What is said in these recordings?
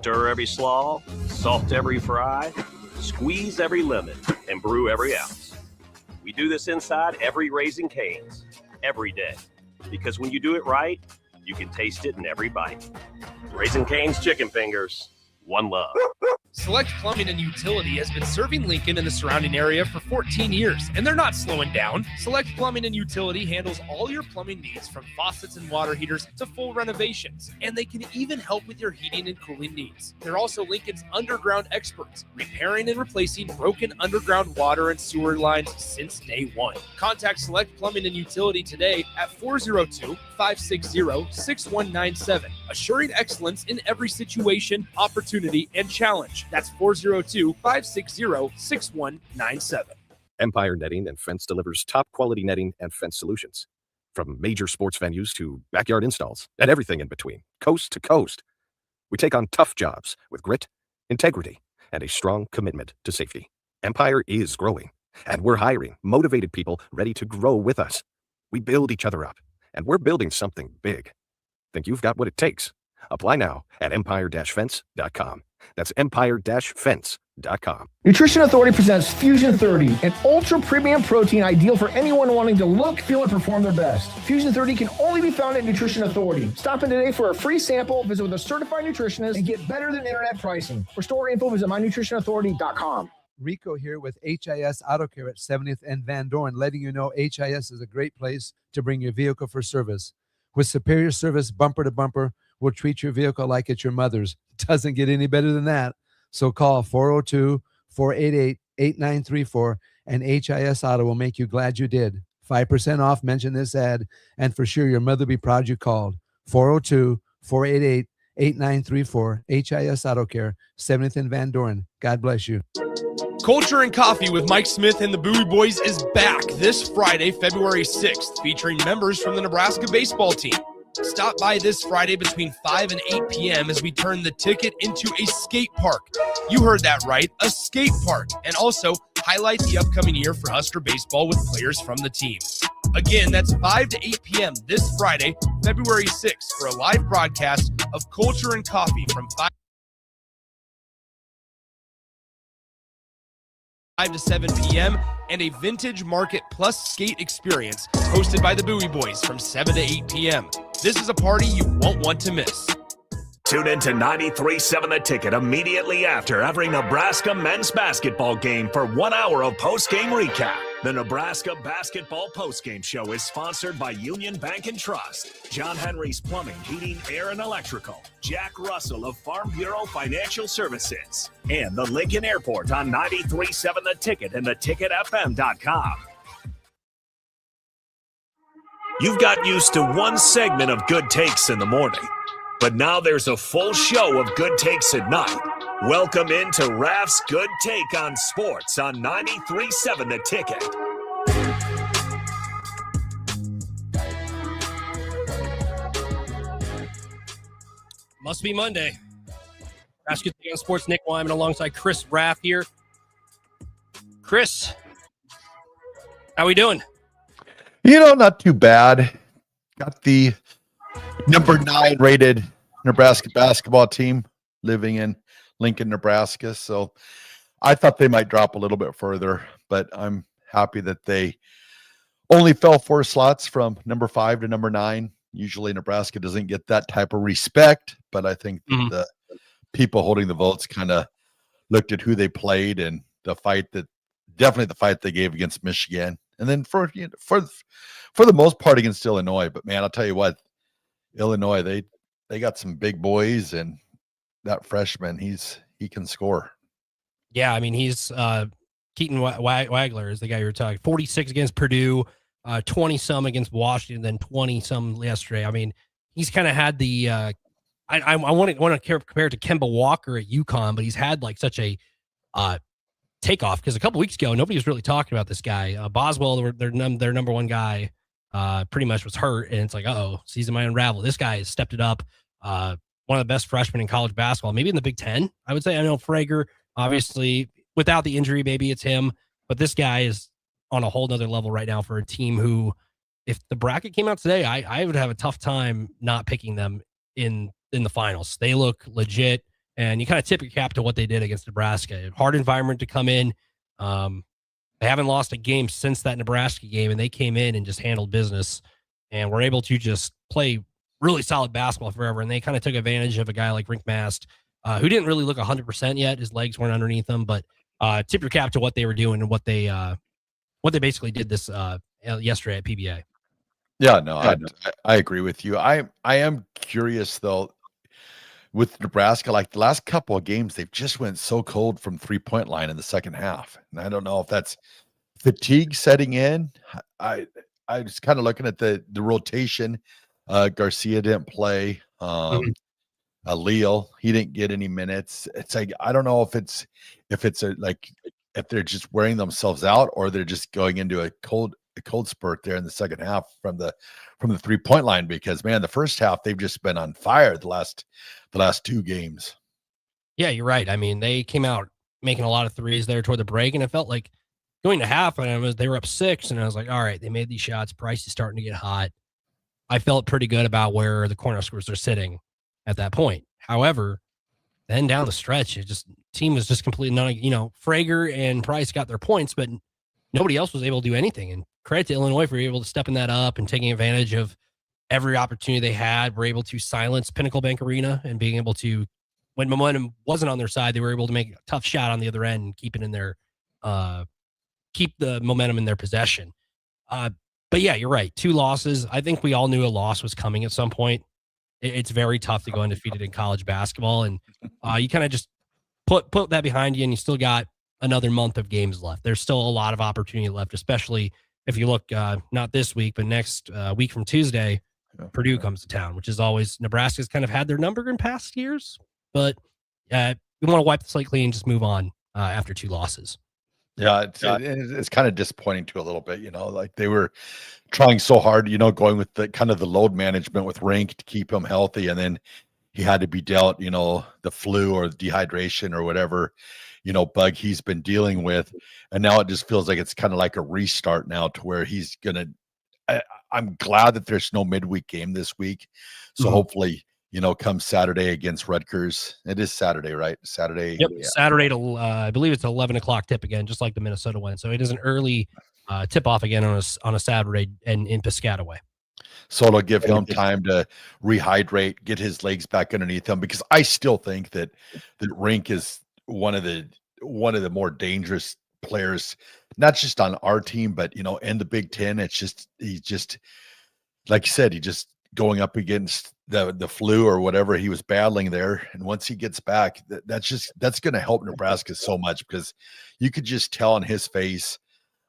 Stir every slaw, salt every fry, squeeze every lemon, and brew every ounce. We do this inside every Raising Cane's, every day. Because when you do it right, you can taste it in every bite. Raising Cane's Chicken Fingers, one love. Select Plumbing and Utility has been serving Lincoln and the surrounding area for 14 years, and they're not slowing down. Select Plumbing and Utility handles all your plumbing needs, from faucets and water heaters to full renovations, and they can even help with your heating and cooling needs. They're also Lincoln's underground experts, repairing and replacing broken underground water and sewer lines since day one. Contact Select Plumbing and Utility today at 402-560-6197, assuring excellence in every situation, opportunity, and challenge. That's 402-560-6197. Empire Netting and Fence delivers top quality netting and fence solutions. From major sports venues to backyard installs and everything in between, coast to coast. We take on tough jobs with grit, integrity, and a strong commitment to safety. Empire is growing, and we're hiring motivated people ready to grow with us. We build each other up, and we're building something big. Think you've got what it takes? Apply now at empire-fence.com. That's empire-fence.com. Nutrition Authority presents Fusion 30, an ultra premium protein ideal for anyone wanting to look, feel, and perform their best. Fusion 30 can only be found at Nutrition Authority. Stop in today for a free sample, visit with a certified nutritionist, and get better than internet pricing. For store info, visit mynutritionauthority.com. Rico here with HIS Auto Care at 70th and Van Dorn, letting you know HIS is a great place to bring your vehicle for service. With superior service bumper to bumper, we'll treat your vehicle like it's your mother's. Doesn't get any better than that. So call 402-488-8934 and HIS Auto will make you glad you did. 5% off, mention this ad, and for sure your mother will be proud you called. 402-488-8934, HIS Auto Care, 70th and Van Dorn. God bless you. Culture and Coffee with Mike Smith and the Bowie Boys is back this Friday, February 6th, featuring members from the Nebraska baseball team. Stop by this Friday between 5 and 8 p.m. as we turn the ticket into a skate park. You heard that right, a skate park. And also highlight the upcoming year for Husker baseball with players from the team. Again, that's 5 to 8 p.m. this Friday, February 6th, for a live broadcast of Culture and Coffee from 5 to 7 p.m. and a Vintage Market Plus skate experience hosted by the Bowie Boys from 7 to 8 p.m. This is a party you won't want to miss. Tune in to 93.7 The Ticket immediately after every Nebraska men's basketball game for 1 hour of post-game recap. The Nebraska Basketball Postgame Show is sponsored by Union Bank and Trust, John Henry's Plumbing, Heating, Air, and Electrical, Jack Russell of Farm Bureau Financial Services, and the Lincoln Airport on 93.7 The Ticket and theticketfm.com. You've got used to one segment of Good Takes in the morning, but now there's a full show of Good Takes at night. Welcome into Raff's Good Take on Sports on 93.7 The Ticket. Must be Monday. Raff's Good Take on Sports, Nick Wyman alongside Chris Raff here. Chris, how we doing? Not too bad. Got the number 9 rated Nebraska basketball team living in Lincoln, Nebraska. So I thought they might drop a little bit further, but I'm happy that they only fell 4 slots from number 5 to number 9. Usually Nebraska doesn't get that type of respect, but I think the people holding the votes kind of looked at who they played and the fight they gave against Michigan. And then for the most part against Illinois. But man, I'll tell you what, Illinois, they got some big boys, and that freshman, he can score. Yeah, I mean, he's Keaton Wagler is the guy you were talking. 46 against Purdue, 20-some against Washington, then 20-some yesterday. I mean, he's kind of had the I want to compare it to Kemba Walker at UConn, but he's had like such a takeoff, because a couple weeks ago nobody was really talking about this guy. Boswell, their number one guy, pretty much was hurt, and it's like, season might unravel. This guy has stepped it up. One of the best freshmen in college basketball, maybe in the Big Ten, I would say. I know Frager, obviously, without the injury, maybe it's him, but this guy is on a whole nother level right now for a team who, if the bracket came out today, I would have a tough time not picking them in the finals. They look legit. And you kind of tip your cap to what they did against Nebraska. Hard environment to come in. They haven't lost a game since that Nebraska game, and they came in and just handled business and were able to just play really solid basketball forever. And they kind of took advantage of a guy like Rink Mast, who didn't really look 100% yet. His legs weren't underneath him, but tip your cap to what they were doing and what they basically did this yesterday at PBA. Yeah, no, I agree with you. I am curious though with Nebraska, like the last couple of games, they've just went so cold from 3-point line in the second half. And I don't know if that's fatigue setting in. I was kind of looking at the rotation. Garcia didn't play. Leal, he didn't get any minutes. It's like I don't know if it's if they're just wearing themselves out or they're just going into a cold spurt there in the second half from the 3-point line, because man, the first half they've just been on fire the last 2 games. Yeah, you're right. I mean, they came out making a lot of threes there toward the break, and it felt like going to half and they were up 6, and I was like, all right, they made these shots. Price is starting to get hot. I felt pretty good about where the corner scores are sitting at that point. However, then down the stretch, team was just completely Frager and Price got their points, but nobody else was able to do anything. And credit to Illinois for being able to stepping that up and taking advantage of every opportunity they had. Were able to silence Pinnacle Bank Arena and being able to, when momentum wasn't on their side, they were able to make a tough shot on the other end and keep it in their, keep the momentum in their possession. But yeah, you're right. 2 losses. I think we all knew a loss was coming at some point. It's very tough to go undefeated in college basketball. And you kind of just put that behind you, and you still got another month of games left. There's still a lot of opportunity left, especially if you look not this week, but next week from Tuesday, Purdue comes to town, which is always, Nebraska's kind of had their number in past years, but we want to wipe the slate clean and just move on after 2 losses. Yeah, it's kind of disappointing too a little bit, like they were trying so hard, going with the kind of the load management with Rink to keep him healthy, and then he had to be dealt, the flu or the dehydration or whatever, bug he's been dealing with, and now it just feels like it's kind of like a restart now to where he's gonna. I'm glad that there's no midweek game this week, so hopefully. Come Saturday against Rutgers. It is Saturday, right? Saturday. Yep. Yeah. Saturday to I believe it's 11 o'clock tip again, just like the Minnesota win. So it is an early tip off again on a Saturday and in Piscataway. So it'll give him time to rehydrate, get his legs back underneath him, because I still think that Rink is one of the more dangerous players, not just on our team, but in the Big Ten. It's just he's just like you said, he just going up against the flu or whatever he was battling there. And once he gets back, that's going to help Nebraska so much, because you could just tell on his face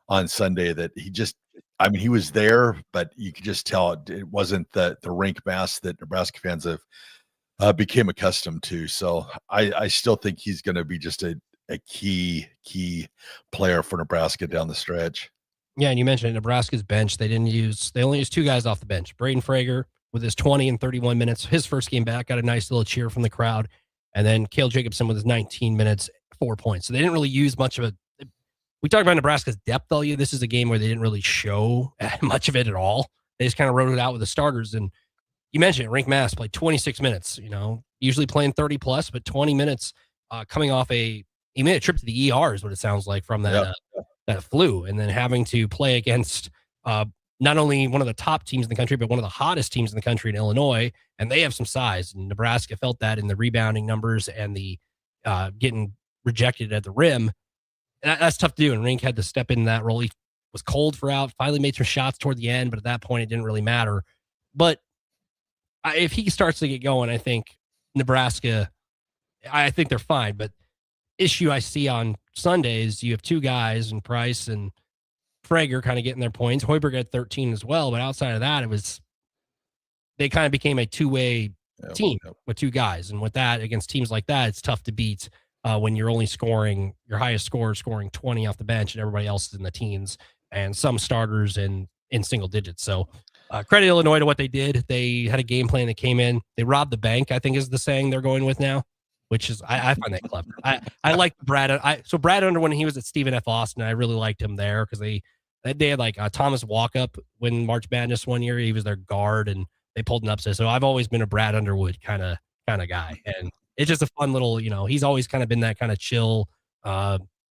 on Sunday that he was there, but you could just tell it wasn't the Rink Mast that Nebraska fans have became accustomed to. So I still think he's going to be just a key player for Nebraska down the stretch. Yeah, and you mentioned Nebraska's bench. They only used 2 guys off the bench. Braden Frager with his 20 and 31 minutes, his first game back, got a nice little cheer from the crowd. And then Cale Jacobson with his 19 minutes, 4 points. So they didn't really use much of it. We talked about Nebraska's depth value. This is a game where they didn't really show much of it at all. They just kind of wrote it out with the starters. And you mentioned it, Rink Mast played 26 minutes, usually playing 30 plus, but 20 minutes coming off he made a trip to the ER is what it sounds like from that flu, and then having to play against not only one of the top teams in the country, but one of the hottest teams in the country in Illinois, and they have some size. And Nebraska felt that in the rebounding numbers and the getting rejected at the rim. And that's tough to do, and Rink had to step in that role. He was cold for out, finally made some shots toward the end, but at that point it didn't really matter. But if he starts to get going, I think Nebraska, I think they're fine. But issue I see on Sundays, you have 2 guys in Price and Frager kind of getting their points. Hoiberg had 13 as well, but outside of that, they kind of became a 2-way team with 2 guys. And with that, against teams like that, it's tough to beat when you're only scoring, your highest scorer scoring 20 off the bench and everybody else is in the teens and some starters in single digits. So credit Illinois to what they did. They had a game plan that came in. They robbed the bank, I think is the saying they're going with now, which is, I find that clever. I like Brad. So Brad Under, when he was at Stephen F. Austin, I really liked him there because they had like Thomas Walkup when March Madness one year. He was their guard and they pulled an upset. So I've always been a Brad Underwood kind of guy. And it's just a fun little, he's always kind of been that kind of chill,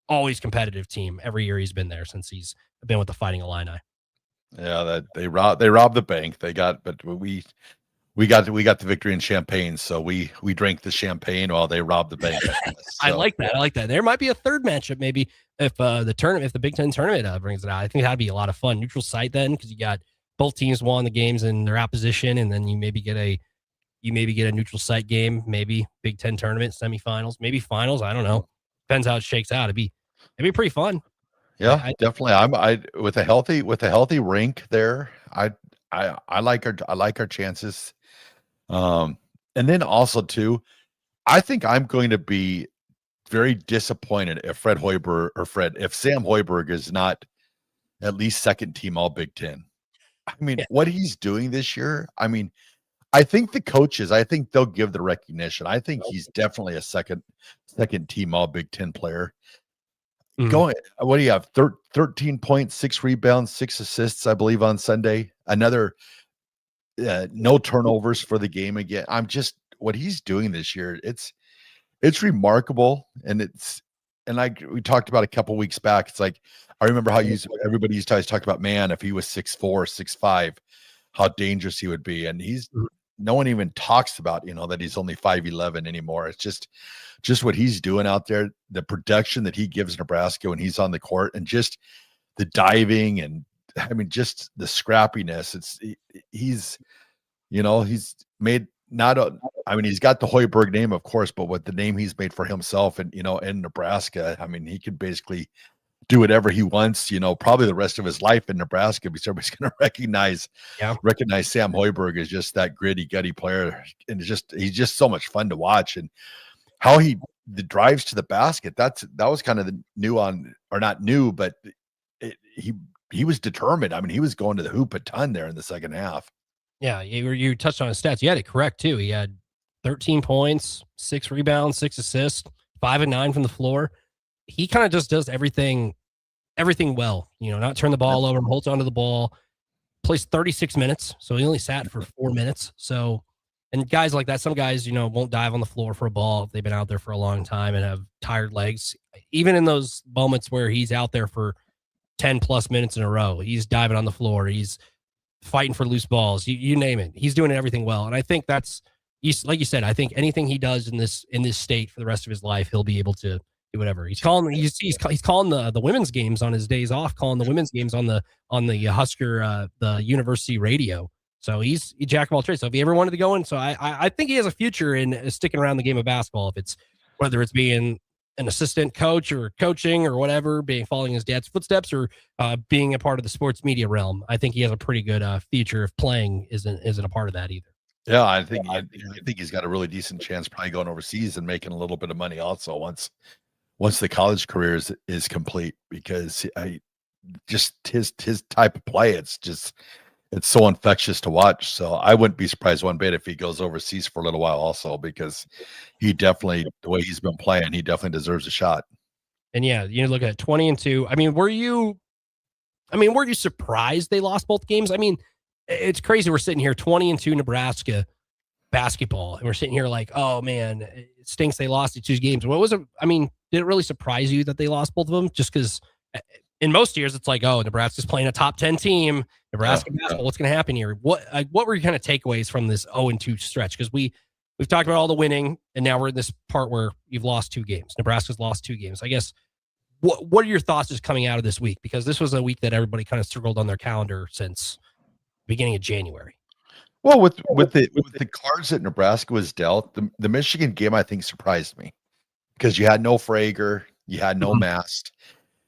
always competitive team every year he's been there since he's been with the Fighting Illini. Yeah, that they robbed the bank. But we got the victory in champagne, so we drank the champagne while they robbed the bank. I like that. There might be a third matchup maybe if the Big Ten tournament brings it out. I think that'd be a lot of fun. Neutral site then, because you got both teams won the games in their opposition, and then you maybe get a neutral site game, maybe Big Ten tournament semifinals, maybe finals. I don't know. Depends how it shakes out. It'd be pretty fun. Yeah, definitely. I with a healthy rink there. I like our chances. And then also too, I think I'm going to be very disappointed if Sam Hoiberg is not at least second team All Big Ten. I mean, what he's doing this year. I mean, I think the coaches, they'll give the recognition. I think he's definitely a second team All Big Ten player. Going, what do you have? 13 points, 6 rebounds, 6 assists, I believe, on Sunday. Another no turnovers for the game again. What he's doing this year, it's remarkable. And we talked about a couple weeks back. It's like, I remember how everybody used to talk about, man, if he was 6'4", 6'5", how dangerous he would be. And no one even talks about, that he's only 5'11" anymore. It's just what he's doing out there, the production that he gives Nebraska when he's on the court, and just the diving, and I mean, just the scrappiness. He's made he's got the Hoiberg name, of course, but what the name he's made for himself and, in Nebraska, I mean, he could basically do whatever he wants, probably the rest of his life in Nebraska, because everybody's going to recognize Sam Hoiberg as just that gritty, gutty player. And he's just so much fun to watch. And how the drives to the basket, that was kind of the not new, but he was determined. I mean, he was going to the hoop a ton there in the second half. Yeah, you touched on his stats. You had it correct too. He had 13 points, 6 rebounds, 6 assists, 5 and 9 from the floor. He kind of just does everything well, not turn the ball over, holds onto the ball, plays 36 minutes. So he only sat for 4 minutes. So, and guys like that, some guys, won't dive on the floor for a ball if they've been out there for a long time and have tired legs. Even in those moments where he's out there for 10 plus minutes in a row, he's diving on the floor. He's fighting for loose balls. You name it. He's doing everything well. And I think like you said, I think anything he does in this state for the rest of his life, he'll be able to do whatever. He's calling the women's games on his days off, calling the women's games on the Husker, the university radio. So he's jack of all trades. So if he ever wanted to go in, so I think he has a future in sticking around the game of basketball. Whether it's being an assistant coach or coaching or whatever, following his dad's footsteps, or being a part of the sports media realm. I think he has a pretty good future if playing isn't a part of that either. Yeah, I think he's got a really decent chance probably going overseas and making a little bit of money also once the college career is complete, because just his type of play, it's so infectious to watch. So I wouldn't be surprised one bit if he goes overseas for a little while also, because he definitely, the way he's been playing, he definitely deserves a shot. And yeah, look at 20-2. I mean, were you surprised they lost both games? I mean, it's crazy. We're sitting here 20-2 Nebraska basketball, and we're sitting here like, oh man, it stinks they lost the 2 games. What was it? I mean, did it really surprise you that they lost both of them? Just because in most years it's like, oh, Nebraska's playing a top 10 team. Nebraska basketball, what's going to happen here? What were your kind of takeaways from this 0-2 stretch? Because we've talked about all the winning, and now we're in this part where you've lost 2 games. Nebraska's lost 2 games. I guess what are your thoughts just coming out of this week? Because this was a week that everybody kind of circled on their calendar since beginning of January. Well, with the cards that Nebraska was dealt, the Michigan game, I think, surprised me, because you had no Frager, you had no Mast.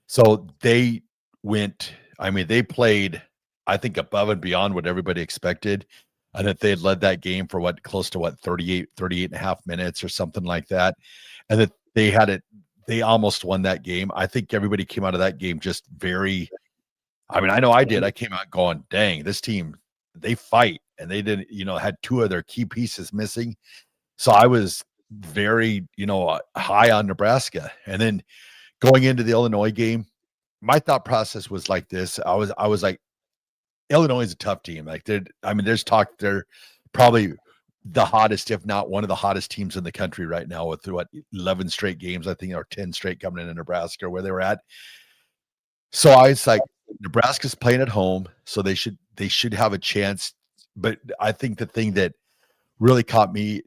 So they they played, I think, above and beyond what everybody expected. And that they had led that game for close to 38 and a half minutes or something like that. And that they almost won that game. I think everybody came out of that game just very, I know I did. I came out going, dang, this team, they fight. And they didn't, had 2 of their key pieces missing. So I was very, high on Nebraska. And then going into the Illinois game, my thought process was like this. I was like, Illinois is a tough team. Like there's talk they're probably the hottest, if not one of the hottest teams in the country right now with 11 straight games, I think, or 10 straight coming in Nebraska where they were at. So I was like, Nebraska's playing at home, so they should have a chance. But I think the thing that really caught my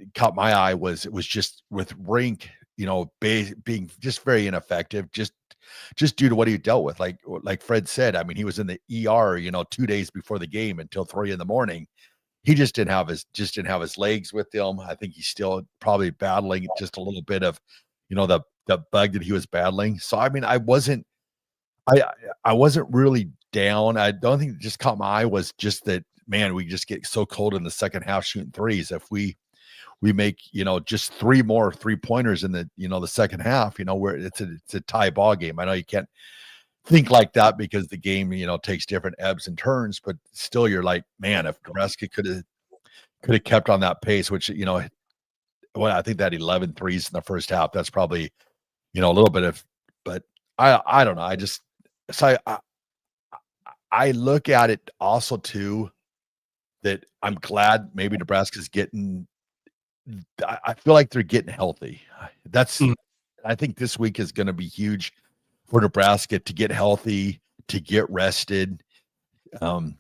eye was it was just with Rink, being just very ineffective, just due to what he dealt with. Like Fred said, I mean, he was in the ER, 2 days before the game until 3 a.m. He just didn't have his legs with him. I think he's still probably battling just a little bit of, the bug that he was battling. So I mean, I wasn't really down. I don't think it just caught my eye was just that, man, we just get so cold in the second half shooting threes. If we make, just 3 more 3-pointers in the, the second half, where it's a tie ball game. I know you can't think like that because the game, takes different ebbs and turns, but still you're like, man, if Nebraska could have kept on that pace, which, I think that 11 threes in the first half, that's probably, a little bit of, but I don't know. I look at it also too, that I'm glad maybe Nebraska's getting, I feel like they're getting healthy. I think this week is going to be huge for Nebraska to get healthy, to get rested. I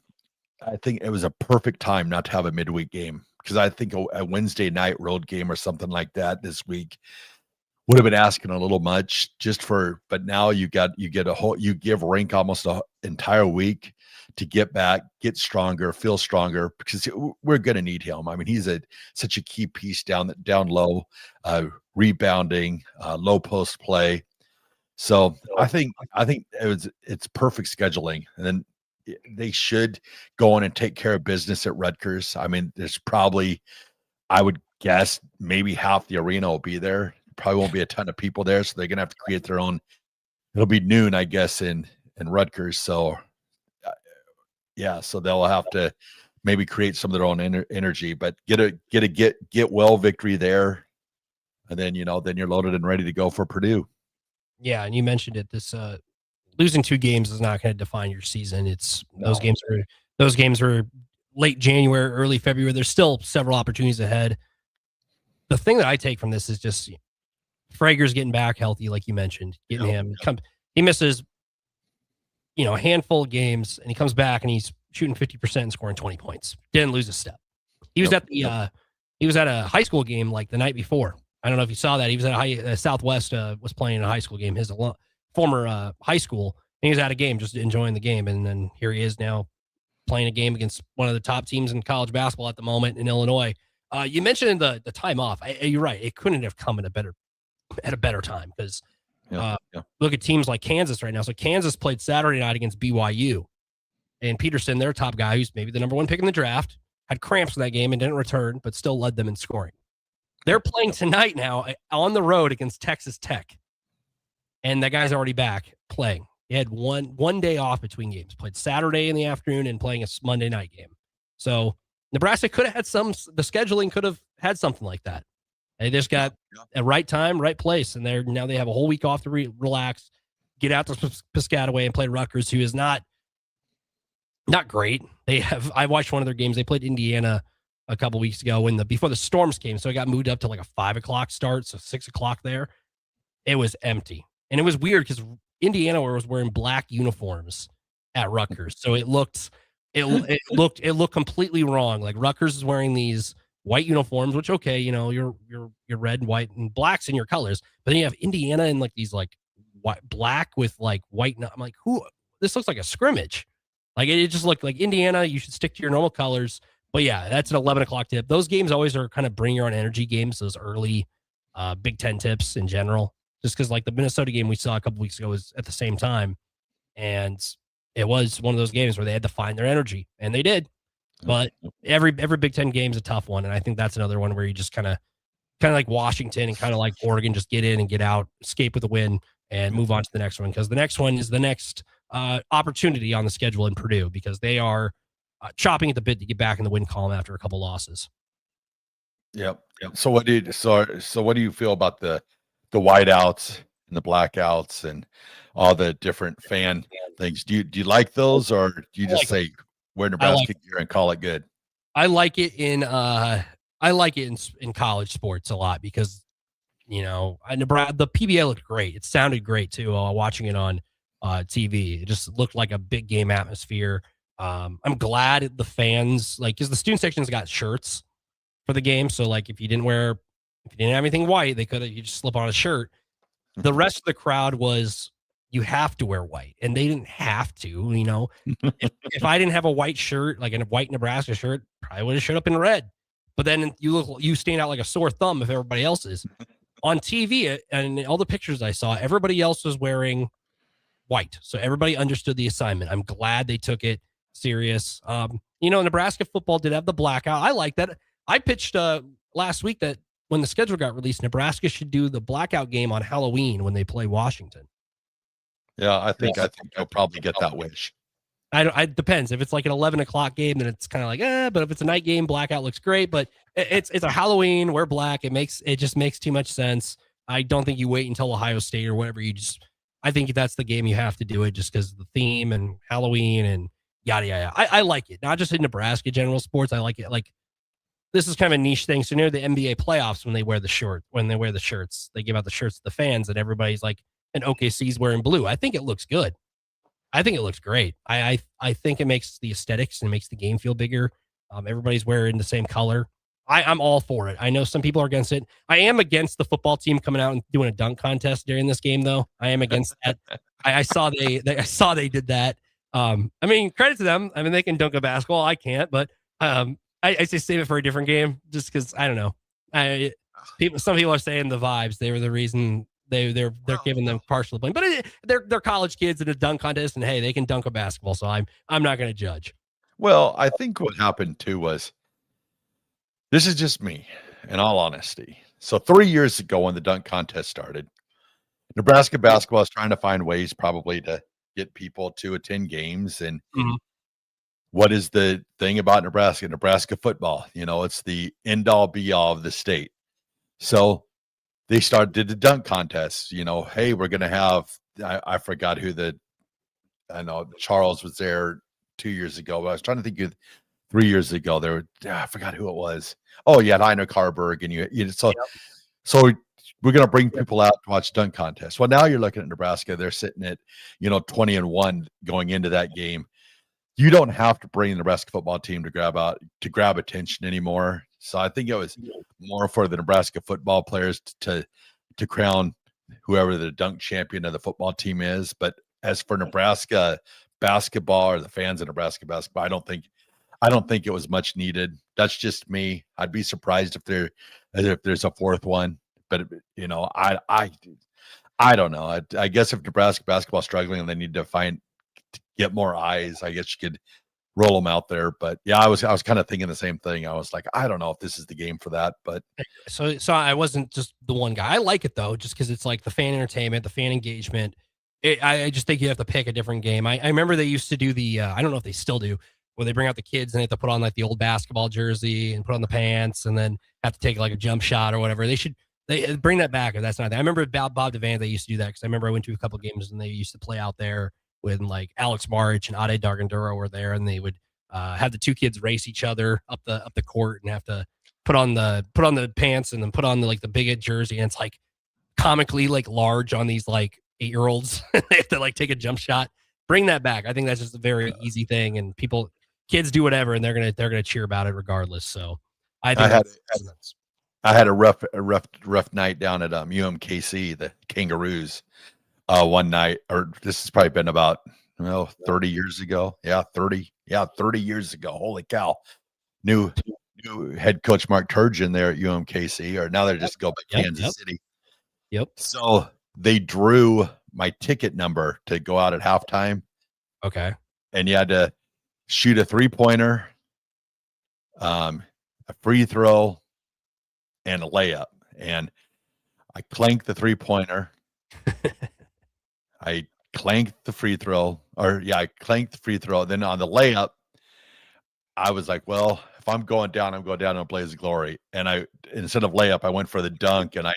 think it was a perfect time not to have a midweek game, because I think a Wednesday night road game or something like that this week would have been asking a little much but now you give Rink almost an entire week to get back, get stronger, feel stronger, because we're going to need him. I mean, he's such a key piece down low, rebounding, low post play. So I think it's perfect scheduling, and then they should go in and take care of business at Rutgers. I mean, there's probably, I would guess, maybe half the arena will be there. Probably won't be a ton of people there, so they're gonna have to create their own. It'll be noon, I guess, in Rutgers. So yeah, so they'll have to maybe create some of their own energy, but get well victory there, and then then you're loaded and ready to go for Purdue. Yeah, and you mentioned it. This losing 2 games is not going to define your season. Those games are late January, early February. There's still several opportunities ahead. The thing that I take from this is just Frager's getting back healthy, like you mentioned. He misses, a handful of games, and he comes back and he's shooting 50% and scoring 20 points. Didn't lose a step. He was at a high school game like the night before. I don't know if you saw that. He was at Southwest was playing a high school game, his former high school, and he was at a game just enjoying the game. And then here he is now playing a game against one of the top teams in college basketball at the moment in Illinois. You mentioned the time off. You're right. It couldn't have come at a better time, because look at teams like Kansas right now. So Kansas played Saturday night against BYU, and Peterson, their top guy, who's maybe the number 1 pick in the draft, had cramps in that game and didn't return, but still led them in scoring. They're playing tonight now on the road against Texas Tech, and that guy's already back playing. He had one day off between games, played Saturday in the afternoon and playing a Monday night game. So Nebraska could have had the scheduling could have had something like that. They just got a right time, right place, and now they have a whole week off to relax, get out to Piscataway and play Rutgers, who is not great. I watched one of their games. They played Indiana a couple weeks ago before the storms came, so it got moved up to like a 5:00 start, so 6:00 there. It was empty, and it was weird because Indiana was wearing black uniforms at Rutgers, so it looked completely wrong. Like Rutgers is wearing these white uniforms, which you're red, white, and black's in your colors, but then you have Indiana in like these like black with like white. I'm like, this looks like a scrimmage. Like it just looked like Indiana. You should stick to your normal colors. But yeah, that's an 11:00 tip. Those games always are kind of bring your own energy games. Those early Big Ten tips in general, just because like the Minnesota game we saw a couple weeks ago was at the same time, and it was one of those games where they had to find their energy, and they did. But every Big Ten game is a tough one, and I think that's another one where you just kind of like Washington and kind of like Oregon, just get in and get out, escape with a win, and move on to the next one, because the next one is the next opportunity on the schedule in Purdue, because they are chopping at the bit to get back in the win column after a couple losses. Yep. So what do you feel about the whiteouts and the blackouts and all the different fan things? Do you like those, or do you just say wear Nebraska gear and call it good? I like it in I like it in college sports a lot because, you know, the PBA looked great. It sounded great too while watching it on TV. It just looked like a big game atmosphere. I'm glad the fans, like, because the student sections got shirts for the game. So, like, if you didn't have anything white, you just slip on a shirt. The rest of the crowd was, you have to wear white, and they didn't have to, you know. if I didn't have a white shirt, like a white Nebraska shirt, probably would have showed up in red. But then you stand out like a sore thumb if everybody else is. On TV and all the pictures I saw, everybody else was wearing white. So everybody understood the assignment. I'm glad they took it serious. You know, Nebraska football did have the blackout. I like that. I pitched last week that when the schedule got released, Nebraska should do the blackout game on Halloween when they play Washington. Yeah, I think they'll probably get that wish. It depends. If it's like an 11 o'clock game, then it's kind of like, but if it's a night game, blackout looks great. But it's a Halloween, wear black. It just makes too much sense. I don't think you wait until Ohio State or whatever. I think that's the game you have to do it just because of the theme and Halloween and yada, yada. I like it. Not just in Nebraska general sports. I like it. Like, this is kind of a niche thing. So near the NBA playoffs, when they wear the shirts, they give out the shirts to the fans and everybody's like, and OKC's wearing blue. I think it looks good. I think it looks great. I think it makes the aesthetics and makes the game feel bigger. Everybody's wearing the same color. I'm all for it. I know some people are against it. I am against the football team coming out and doing a dunk contest during this game, though. I am against that. I saw they did that. I mean, credit to them. I mean, they can dunk a basketball. I can't, but I say save it for a different game, just because I don't know. Some people are saying the vibes. They were the reason. They're giving them partial blame, but they're college kids in a dunk contest, and hey, they can dunk a basketball. So I'm not going to judge. Well, I think what happened too was, this is just me, in all honesty. So 3 years ago, when the dunk contest started, Nebraska basketball is trying to find ways probably to get people to attend games. And what is the thing about Nebraska football? You know, it's the end all be all of the state. So they did the dunk contest. You know, hey, we're going to have, I forgot I know Charles was there 2 years ago, but I was trying to think of 3 years ago. I forgot who it was. Oh, yeah, Heiner Carberg. And so we're going to bring people out to watch dunk contest. Well, now you're looking at Nebraska. They're sitting at, 20-1 going into that game. You don't have to bring the Nebraska football team to grab attention anymore. So I think it was more for the Nebraska football players to crown whoever the dunk champion of the football team is. But as for Nebraska basketball or the fans of Nebraska basketball, I don't think it was much needed. That's just me. I'd be surprised if there's a fourth one. But I don't know. I guess if Nebraska basketball is struggling and they need to get more eyes, I guess you could roll them out there. But yeah, I was kind of thinking the same thing. I was like, I don't know if this is the game for that. But so I wasn't just the one guy. I like it though, just because it's like the fan entertainment, the fan engagement. I just think you have to pick a different game. I remember they used to do the I don't know if they still do, where they bring out the kids and they have to put on like the old basketball jersey and put on the pants and then have to take like a jump shot or whatever. They bring that back. Or that's not that. I remember Bob Devan, they used to do that because I remember I went to a couple of games and they used to play out there when like Alex Marich and Ade Darganduro were there, and they would have the two kids race each other up the court and have to put on the pants and then put on the big jersey, and it's like comically like large on these like 8-year-olds. They have to like take a jump shot. Bring that back. I think that's just a very easy thing, and kids do whatever, and they're gonna cheer about it regardless. So I had a rough night down at UMKC, the Kangaroos, one night, or this has probably been about 30 years ago. Yeah, 30 years ago. Holy cow. New head coach Mark Turgeon there at UMKC, or now they're just go by Kansas City. Yep. So they drew my ticket number to go out at halftime. Okay. And you had to shoot a 3-pointer, a free throw, and a layup. And I clanked the 3-pointer. I clanked the free throw. I clanked the free throw. Then on the layup, I was like, well, if I'm going down, I'm going down in a blaze of glory. And instead of layup, I went for the dunk, and I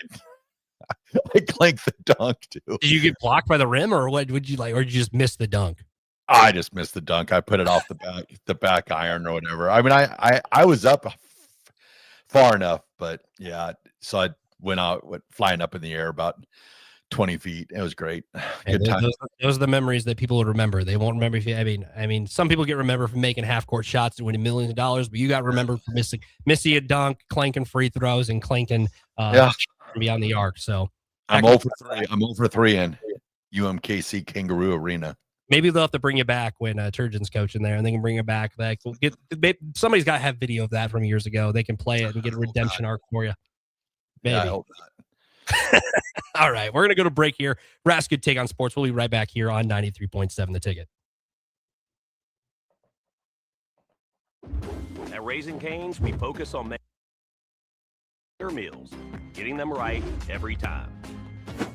clanked the dunk too. Did you get blocked by the rim, or what would you like, or did you just miss the dunk? I just missed the dunk. I put it off the back iron or whatever. I mean, I was up far enough, but yeah. So I went flying up in the air about 20 feet. It was great. Good time. Those are the memories that people will remember. They won't remember if you. I mean, some people get remembered for making half court shots and winning millions of dollars, but you got remembered for missing a dunk, clanking free throws, and clanking beyond the arc. So I'm over 3. I'm over 3 in UMKC Kangaroo Arena. Maybe they'll have to bring you back when Turgeon's coaching there, and they can bring you back. Like, somebody's got to have video of that from years ago. They can play it and get a redemption arc for you. Maybe. Yeah, I hope not. All right, we're going to go to break here. Raff's Good Take on Sports. We'll be right back here on 93.7 The Ticket. At Raising Cane's, we focus on making their meals, getting them right every time.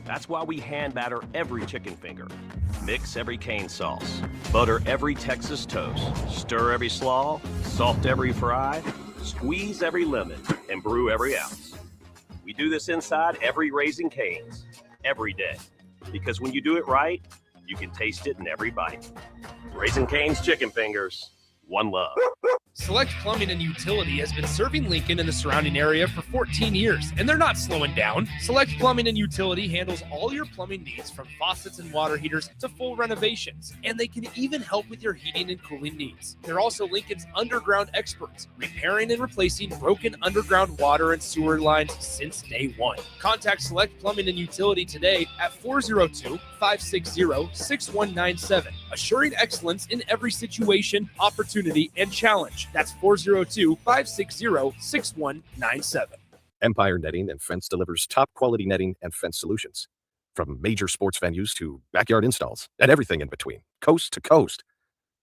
That's why we hand batter every chicken finger, mix every cane sauce, butter every Texas toast, stir every slaw, salt every fry, squeeze every lemon, and brew every ounce. We do this inside every Raising Cane's, every day. Because when you do it right, you can taste it in every bite. Raising Cane's chicken fingers, one love. Select Plumbing and Utility has been serving Lincoln and the surrounding area for 14 years, and they're not slowing down. Select Plumbing and Utility handles all your plumbing needs, from faucets and water heaters to full renovations, and they can even help with your heating and cooling needs. They're also Lincoln's underground experts, repairing and replacing broken underground water and sewer lines since day one. Contact Select Plumbing and Utility today at 402-560-6197, assuring excellence in every situation, opportunity, and challenge. That's 402-560-6197. Empire Netting and Fence delivers top quality netting and fence solutions. From major sports venues to backyard installs and everything in between, coast to coast.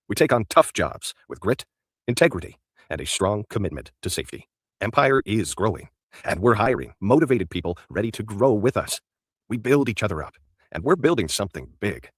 We take on tough jobs with grit, integrity, and a strong commitment to safety. Empire is growing, and we're hiring motivated people ready to grow with us. We build each other up, and we're building something big.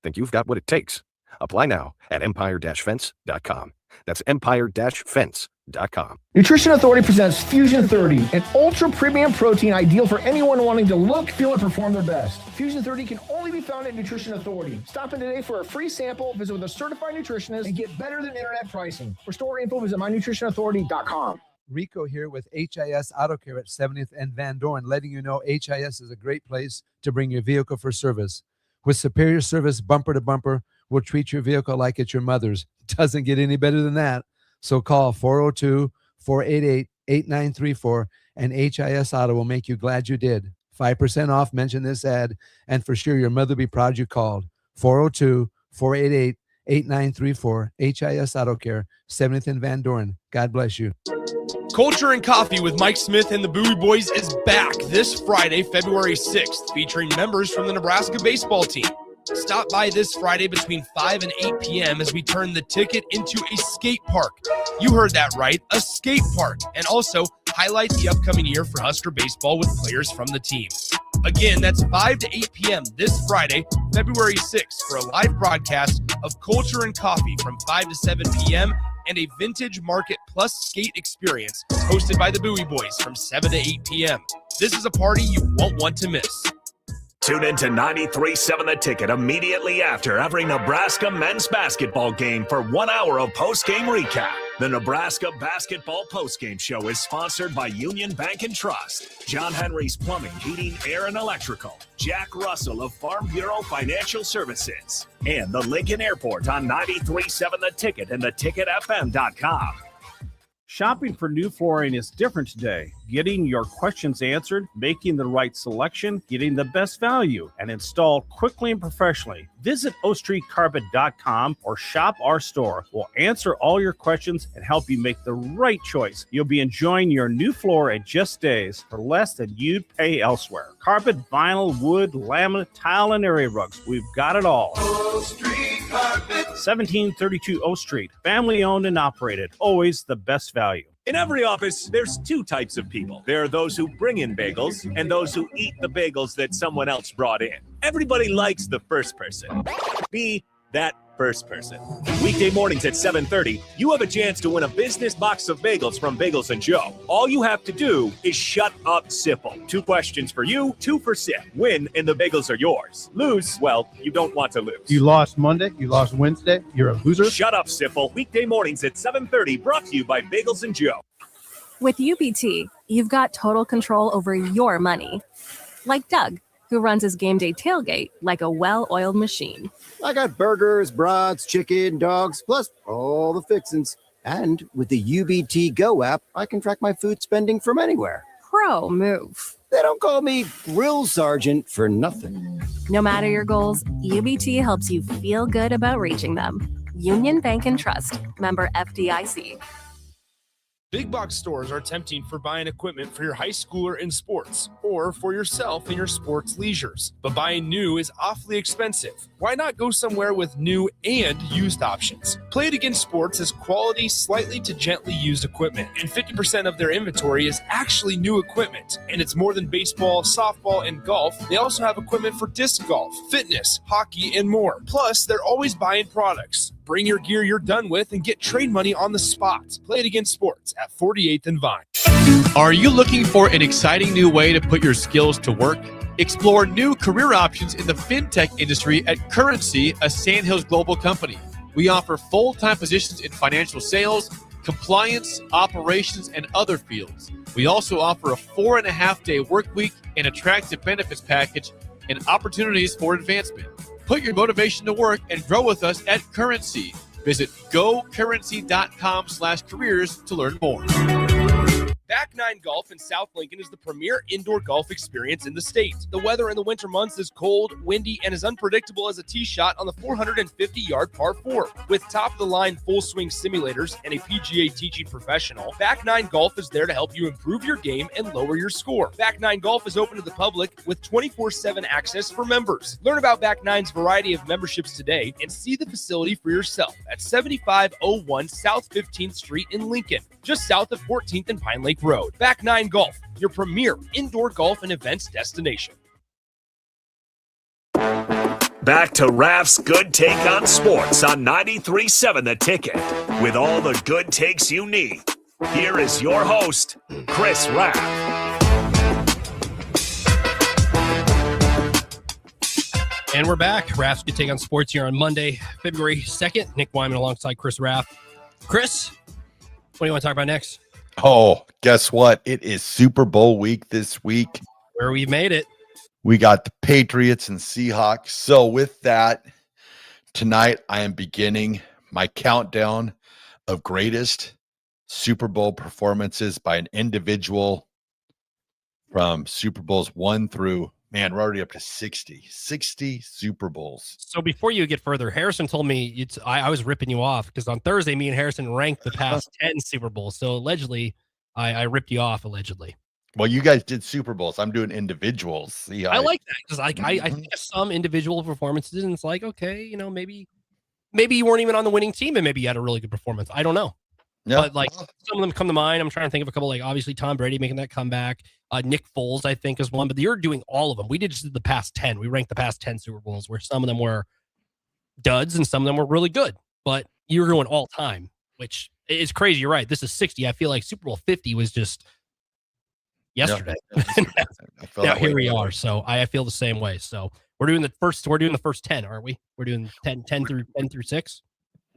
Think you've got what it takes? Apply now at empire-fence.com. That's empire-fence.com. Nutrition Authority presents Fusion 30, an ultra premium protein ideal for anyone wanting to look, feel, and perform their best. Fusion 30 can only be found at Nutrition Authority. Stop in today for a free sample, visit with a certified nutritionist, and get better than internet pricing. For store info, visit mynutritionauthority.com. Rico here with HIS Auto Care at 70th and Van Dorn, letting you know HIS is a great place to bring your vehicle for service. With superior service bumper to bumper, we'll treat your vehicle like it's your mother's. Doesn't get any better than that. So call 402-488-8934 and HIS Auto will make you glad you did. 5% off, mention this ad, and for sure your mother will be proud you called. 402-488-8934, HIS Auto Care, 70th and Van Dorn. God bless you. Culture and Coffee with Mike Smith and the Bowie Boys is back this Friday, February 6th, featuring members from the Nebraska baseball team. Stop by this Friday between 5 and 8 p.m. as we turn the ticket into a skate park. You heard that right, a skate park. And also highlight the upcoming year for Husker baseball with players from the team. Again, that's 5 to 8 p.m. this Friday, February 6th, for a live broadcast of Culture and Coffee from 5 to 7 p.m. and a Vintage Market Plus skate experience hosted by the Bowie Boys from 7 to 8 p.m. This is a party you won't want to miss. Tune in to 93.7 The Ticket immediately after every Nebraska men's basketball game for 1 hour of post-game recap. The Nebraska Basketball Postgame Show is sponsored by Union Bank and Trust, John Henry's Plumbing, Heating, Air, and Electrical, Jack Russell of Farm Bureau Financial Services, and the Lincoln Airport on 93.7 The Ticket and theticketfm.com. Shopping for new flooring is different today. Getting your questions answered, making the right selection, getting the best value, and installed quickly and professionally. Visit ostreetcarpet.com or shop our store. We'll answer all your questions and help you make the right choice. You'll be enjoying your new floor in just days for less than you'd pay elsewhere. Carpet, vinyl, wood, laminate, tile, and area rugs. We've got it all. O Street Carpet. 1732 O Street. Family owned and operated. Always the best value. In every office, there's two types of people. There are those who bring in bagels and those who eat the bagels that someone else brought in. Everybody likes the first person. Be that first person. Weekday mornings at 7:30, you have a chance to win a business box of bagels from Bagels & Joe. All you have to do is shut up, Sipple. 2 questions for you, 2 for Sip. Win, and the bagels are yours. Lose, well, you don't want to lose. You lost Monday, you lost Wednesday, you're a loser. Shut up, Sipple. Weekday mornings at 7:30, brought to you by Bagels & Joe. With UBT, you've got total control over your money. Like Doug, who runs his game day tailgate like a well-oiled machine. I got burgers, brats, chicken, dogs, plus all the fixins. And with the UBT Go app, I can track my food spending from anywhere. Pro move. They don't call me Grill Sergeant for nothing. No matter your goals, UBT helps you feel good about reaching them. Union Bank and Trust. Member FDIC. Big box stores are tempting for buying equipment for your high schooler in sports or for yourself in your sports leisures. But buying new is awfully expensive. Why not go somewhere with new and used options? Play It Again Sports has quality, slightly to gently used equipment, and 50% of their inventory is actually new equipment. And it's more than baseball, softball, and golf. They also have equipment for disc golf, fitness, hockey, and more. Plus, they're always buying products. Bring your gear you're done with and get trade money on the spot. Play It Again Sports at 48th and Vine. Are you looking for an exciting new way to put your skills to work? Explore new career options in the fintech industry at Currency, a Sandhills global company. We offer full-time positions in financial sales, compliance, operations, and other fields. We also offer a 4.5-day work week, an attractive benefits package, and opportunities for advancement. Put your motivation to work and grow with us at Currency. Visit gocurrency.com/careers to learn more. Back Nine Golf in South Lincoln is the premier indoor golf experience in the state. The weather in the winter months is cold, windy, and as unpredictable as a tee shot on the 450-yard par 4. With top-of-the-line full-swing simulators and a PGA teaching professional, Back Nine Golf is there to help you improve your game and lower your score. Back Nine Golf is open to the public with 24/7 access for members. Learn about Back Nine's variety of memberships today and see the facility for yourself at 7501 South 15th Street in Lincoln, just south of 14th and Pine Lake Road. Back Nine Golf, your premier indoor golf and events destination. Back to Raff's Good Take on Sports on 93.7 The Ticket. With all the good takes you need, here is your host, Chris Raff. And we're back. Raff's Good Take on Sports here on Monday, February 2nd. Nick Wyman alongside Chris Raff. Chris, what do you want to talk about next? Oh, guess what? It is Super Bowl week this week. Where we've made it. We got the Patriots and Seahawks. So with that, tonight I am beginning my countdown of greatest Super Bowl performances by an individual from Super Bowls 1 through, man, we're already up to 60 Super Bowls. So before you get further, Harrison told me I was ripping you off because on Thursday, me and Harrison ranked the past 10 Super Bowls. So allegedly, I ripped you off, allegedly. Well, you guys did Super Bowls. I'm doing individuals. See, I like that because I think of some individual performances, and it's like, okay, you know, maybe you weren't even on the winning team, and maybe you had a really good performance. I don't know. Yeah. But like some of them come to mind. I'm trying to think of a couple, like obviously Tom Brady making that comeback. Nick Foles, I think, is one, but you're doing all of them. We did just the past 10. We ranked the past 10 Super Bowls where some of them were duds and some of them were really good, but you were going all time, which is crazy. You're right. This is 60. I feel like Super Bowl 50 was just yesterday. Now here we are. So I feel the same way. So we're doing the first 10, aren't we? We're doing 10 through 6.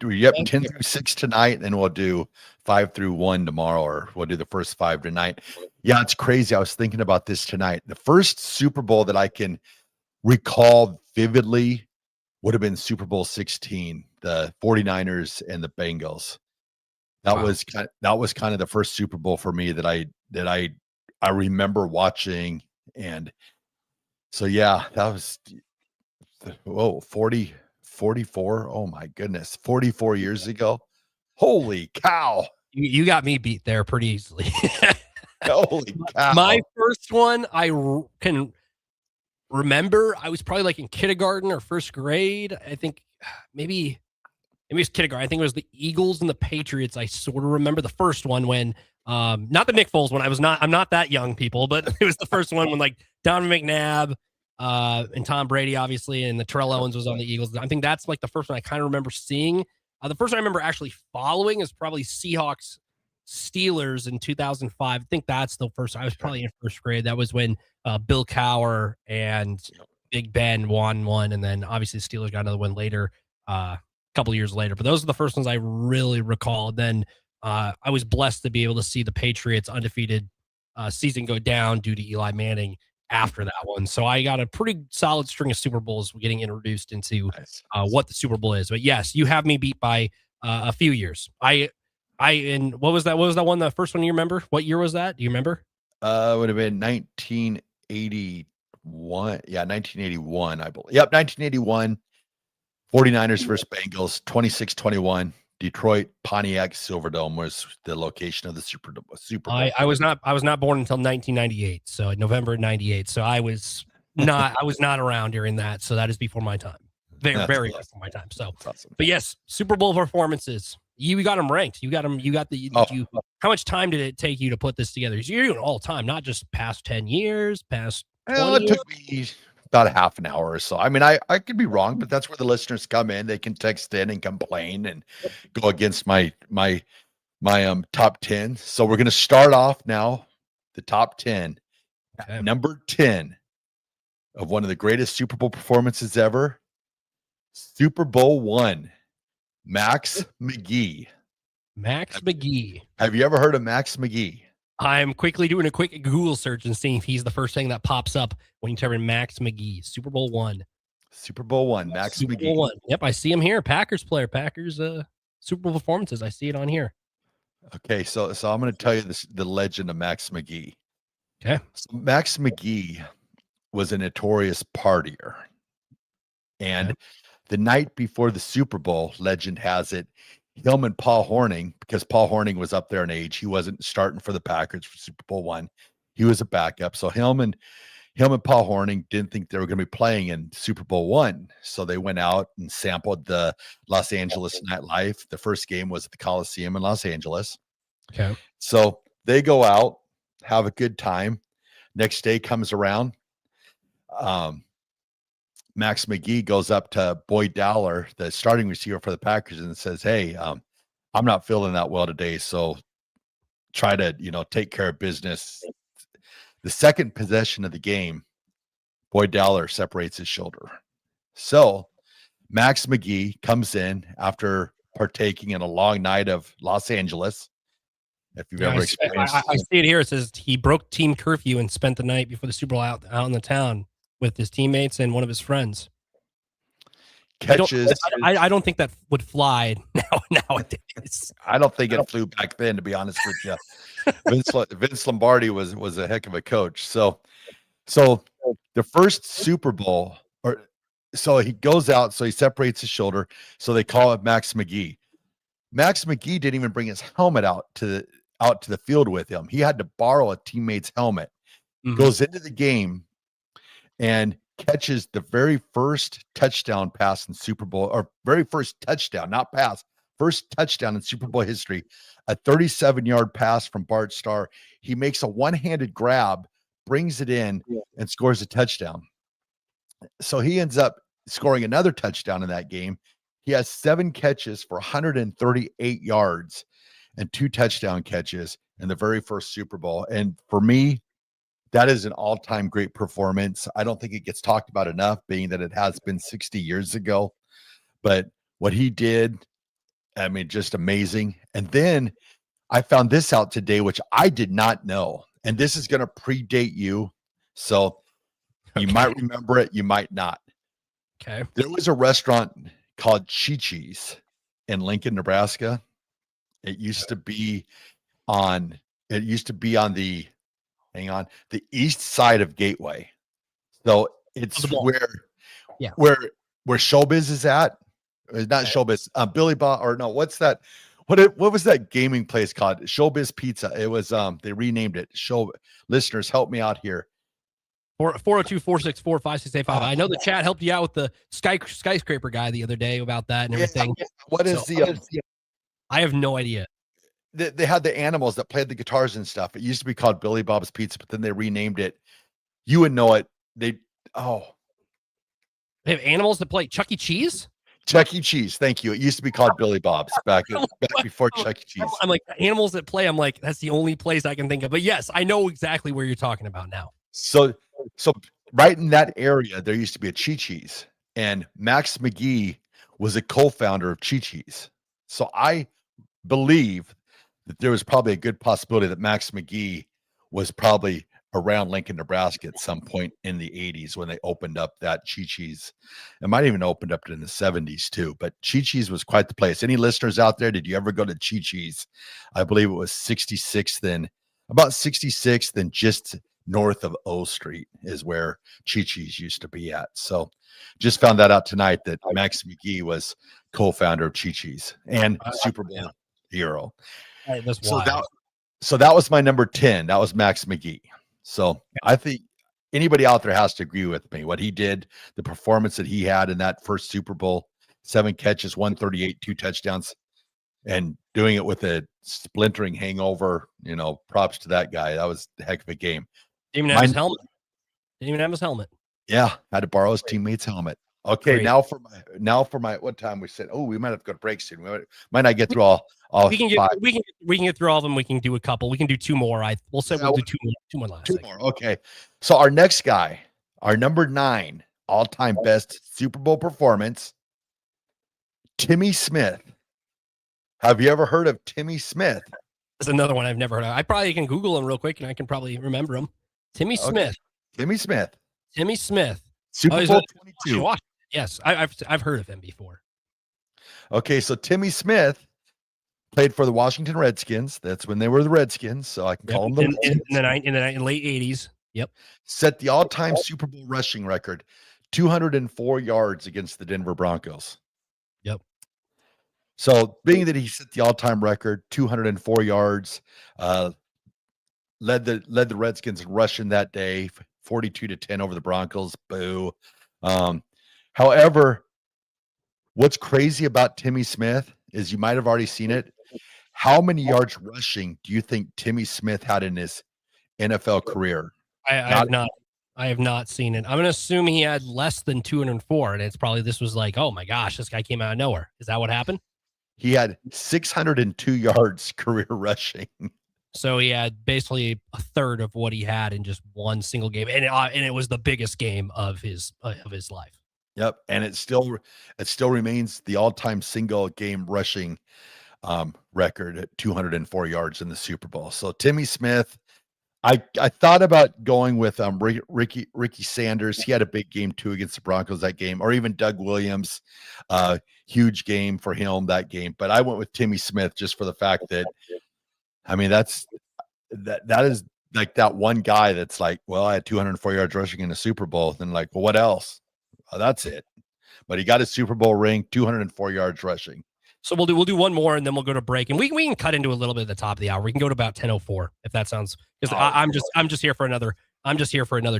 Yep, 10 through 6 tonight, and we'll do 5 through 1 tomorrow, or we'll do the first 5 tonight. Yeah, it's crazy. I was thinking about this tonight. The first Super Bowl that I can recall vividly would have been Super Bowl 16, the 49ers and the Bengals. That was kind of the first Super Bowl for me that I remember watching. And so yeah, that was 44. Oh my goodness. 44 years ago. Holy cow. You got me beat there pretty easily. Holy cow. My first one, I can remember, I was probably like in kindergarten or first grade. I think maybe it was kindergarten. I think it was the Eagles and the Patriots. I sort of remember the first one when, not the Nick Foles one. I'm not that young, people, but it was the first one when like Donovan McNabb, and Tom Brady, obviously, and the Terrell Owens was on the Eagles. I think that's like the first one I kind of remember seeing. The first one I remember actually following is probably Seahawks Steelers in 2005. I think that's the first. I was probably in first grade. That was when Bill Cowher and Big Ben won one, and then obviously the Steelers got another one later, a couple years later. But those are the first ones I really recall. Then I was blessed to be able to see the Patriots undefeated season go down due to Eli Manning after that one. So I got a pretty solid string of Super Bowls getting introduced into what the Super Bowl is. But yes, you have me beat by a few years. And what was that? What was that one? The first one you remember? What year was that? Do you remember? Would have been 1981. Yeah, 1981, I believe. Yep, 1981. 49ers versus Bengals, 26-21. Detroit Pontiac Silverdome was the location of the Super Bowl. I was not born until 1998, so November 98. So I was not around during that. So that is before my time. Very before my time. So, awesome. But yes, Super Bowl performances. You got them ranked. You got them. You got the. How much time did it take you to put this together? You're doing all time, not just past 10 years, past. Well, it took me about a half an hour or so. I mean, I could be wrong, but that's where the listeners come in. They can text in and complain and go against my top 10. So we're going to start off now, the top 10. Okay. Number 10 of one of the greatest Super Bowl performances ever, Super Bowl I, Max McGee. Max McGee. Have you ever heard of Max McGee? I'm quickly doing a quick Google search and seeing if he's the first thing that pops up when you type in Max McGee. Super Bowl I. Super Bowl I, Max Super McGee. Bowl I. Yep, I see him here. Packers player. Packers Super Bowl performances. I see it on here. Okay, so I'm going to tell you the legend of Max McGee. Okay. So Max McGee was a notorious partier. And the night before the Super Bowl, legend has it, him and Paul Hornung, because Paul Hornung was up there in age, he wasn't starting for the Packers for Super Bowl I. He was a backup. So him and Paul Hornung didn't think they were going to be playing in Super Bowl I. So they went out and sampled the Los Angeles nightlife. The first game was at the Coliseum in Los Angeles. Okay. So they go out, have a good time. Next day comes around. Max McGee goes up to Boyd Dowler, the starting receiver for the Packers, and says, "Hey, I'm not feeling that well today, so try to, take care of business." The second possession of the game, Boyd Dowler separates his shoulder. So Max McGee comes in after partaking in a long night of Los Angeles. If you've ever experienced, I see it here. It says he broke team curfew and spent the night before the Super Bowl out in the town with his teammates and one of his friends. Catches. I don't think that would fly nowadays. I don't think it flew back then, to be honest with you. Vince Lombardi was a heck of a coach. So the first Super Bowl, so he goes out, so he separates his shoulder. So they call it Max McGee. Max McGee didn't even bring his helmet out to the field with him. He had to borrow a teammate's helmet. Mm-hmm. Goes into the game and catches the very first touchdown pass in Super Bowl, or very first touchdown, not pass, first touchdown in Super Bowl history, a 37-yard pass from Bart Starr. He makes a one-handed grab, brings it in, and scores a touchdown. So he ends up scoring another touchdown in that game. He has 7 catches for 138 yards and 2 touchdown catches in the very first Super Bowl. And for me, that is an all-time great performance. I don't think it gets talked about enough, being that it has been 60 years ago. But what he did, I mean, just amazing. And then I found this out today, which I did not know. And this is going to predate you. So you might remember it, you might not. Okay. There was a restaurant called Chi-Chi's in Lincoln, Nebraska. It used to be on the east side of Gateway. So it's where Showbiz is at. It's not Showbiz. Billy Bob, or no, what's that? What was that gaming place called? Showbiz Pizza. It was they renamed it. Listeners, help me out here. 402-464-5685. I know the chat helped you out with the skyscraper guy the other day about that and everything. What is I have no idea. They had the animals that played the guitars and stuff. It used to be called Billy Bob's Pizza, but then they renamed it. You would know it. They have animals that play Chuck E. Cheese? Chuck E. Cheese. Thank you. It used to be called Billy Bob's back before Chuck E. Cheese. I'm like, animals that play. I'm like, that's the only place I can think of. But yes, I know exactly where you're talking about now. So right in that area, there used to be a Chi-Chi's, and Max McGee was a co-founder of Chi-Chi's. So I believe that there was probably a good possibility that Max McGee was probably around Lincoln, Nebraska at some point in the 80s when they opened up that Chi-Chi's. It might even opened up in the 70s too, but Chi-Chi's was quite the place. Any listeners out there, did you ever go to Chi-Chi's? I believe it was 66th and about 66th and just north of O Street is where Chi-Chi's used to be at. So just found that out tonight that Max McGee was co-founder of Chi-Chi's and Super Bowl hero. That's So wild. that was my number 10. That was Max McGee. So I think anybody out there has to agree with me. What he did, the performance that he had in that first Super Bowl, 7 catches, 138, 2 touchdowns, and doing it with a splintering hangover, props to that guy. That was a heck of a game. Didn't even have his helmet. Didn't even have his helmet. Yeah, had to borrow his teammate's helmet. Okay, Great. now for my what time we said? Oh, we might have to go to break soon. We might not get through all we can get through all of them. We can do a couple. We can do 2 more. We'll do two more last. 2 more. Okay. So our next guy, our number 9 all-time best Super Bowl performance, Timmy Smith. Have you ever heard of Timmy Smith? That's another one I've never heard of. I probably can Google him real quick and I can probably remember him. Timmy Smith. Timmy Smith. Timmy Smith. Super Bowl 22. Yes, I've heard of him before. Okay, so Timmy Smith played for the Washington Redskins. That's when they were the Redskins, so I can call them in the late 80s. Yep. Set the all-time Super Bowl rushing record, 204 yards against the Denver Broncos. Yep. So being that he set the all-time record, 204 yards, led the Redskins in rushing that day, 42-10 over the Broncos. Boo. However, what's crazy about Timmy Smith is you might have already seen it. How many yards rushing do you think Timmy Smith had in his NFL career? I have not seen it. I'm going to assume he had less than 204, and it's probably this was like, oh my gosh, this guy came out of nowhere. Is that what happened? He had 602 yards career rushing. So he had basically a third of what he had in just one single game, and it was the biggest game of his life. Yep, and it still remains the all-time single game rushing record at 204 yards in the Super Bowl. So Timmy Smith, I thought about going with Ricky Sanders. He had a big game too against the Broncos that game, or even Doug Williams, huge game for him that game. But I went with Timmy Smith just for the fact that, I mean, that is like that one guy that's like, well, I had 204 yards rushing in the Super Bowl, and like, well, what else? That's it. But he got his Super Bowl ring, 204 yards rushing. So we'll do one more and then we'll go to break, and we can cut into a little bit at the top of the hour. We can go to about 10:04 if that sounds. Because I'm just here for another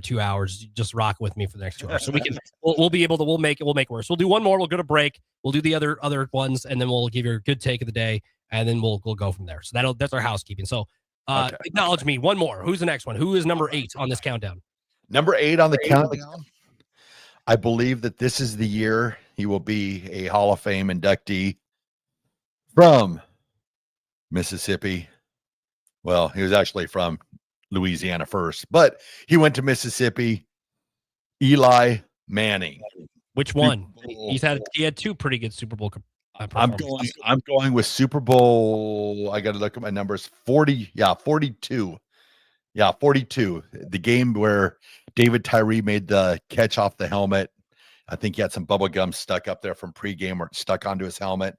2 hours. Just rock with me for the next 2 hours. So we'll be able to we'll make it worse. We'll do one more. We'll go to break. We'll do the other ones, and then we'll give you a good take of the day, and then we'll go from there. So that's our housekeeping. So acknowledge me. One more. Who's the next one? Who is number 8 on this countdown? Number 8 on the countdown. I believe that this is the year he will be a Hall of Fame inductee from Mississippi. Well, he was actually from Louisiana first, but he went to Mississippi. Eli Manning. Which one? He had 2 pretty good Super Bowl performances. I'm going with Super Bowl. I got to look at my numbers. 42. Yeah, 42. The game where David Tyree made the catch off the helmet. I think he had some bubble gum stuck up there from pregame or stuck onto his helmet.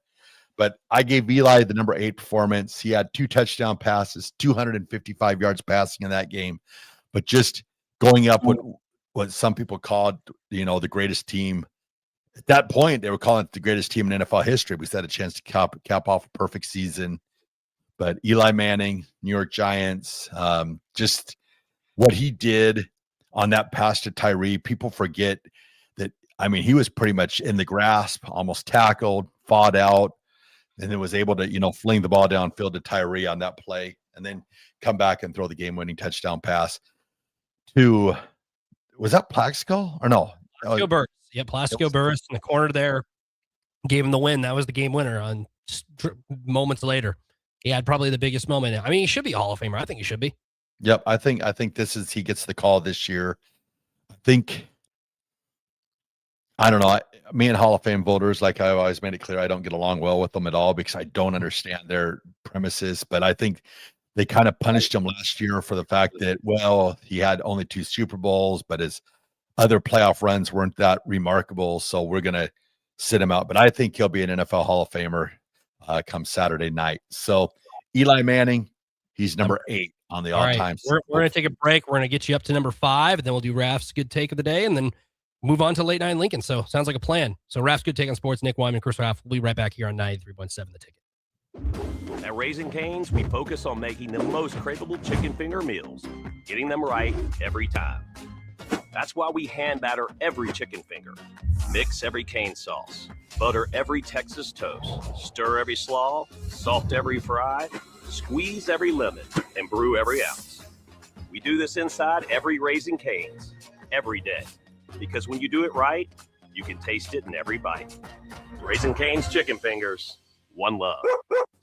But I gave Eli the number 8 performance. He had 2 touchdown passes, 255 yards passing in that game. But just going up what some people called, the greatest team. At that point, they were calling it the greatest team in NFL history. We had a chance to cap off a perfect season. But Eli Manning, New York Giants, just what he did on that pass to Tyree, people forget that, I mean, he was pretty much in the grasp, almost tackled, fought out, and then was able to, fling the ball downfield to Tyree on that play, and then come back and throw the game-winning touchdown pass to, was that Plaxico or no? Plaxico Burress. Yeah, Plaxico Burress in the corner there gave him the win. That was the game winner on moments later. He had probably the biggest moment. I mean, he should be a Hall of Famer. I think he should be. Yep. I think he gets the call this year. I think I don't know. Me and Hall of Fame voters, like I always made it clear, I don't get along well with them at all because I don't understand their premises. But I think they kind of punished him last year for the fact that, well, he had only 2 Super Bowls, but his other playoff runs weren't that remarkable. So we're going to sit him out. But I think he'll be an NFL Hall of Famer come Saturday night. So Eli Manning, he's number 8 on the all-time. We're going to take a break. We're going to get you up to number 5, and then we'll do Raff's good take of the day, and then move on to late night Lincoln. So sounds like a plan. So Raff's good take on sports. Nick Wyman, Chris Raff. We'll be right back here on 93.7 The Ticket. At Raising Cane's, we focus on making the most craveable chicken finger meals, getting them right every time. That's why we hand batter every chicken finger, mix every cane sauce, butter every Texas toast, stir every slaw, salt every fry, squeeze every lemon, and brew every ounce. We do this inside every Raising Cane's, every day. Because when you do it right, you can taste it in every bite. Raising Cane's chicken fingers, one love.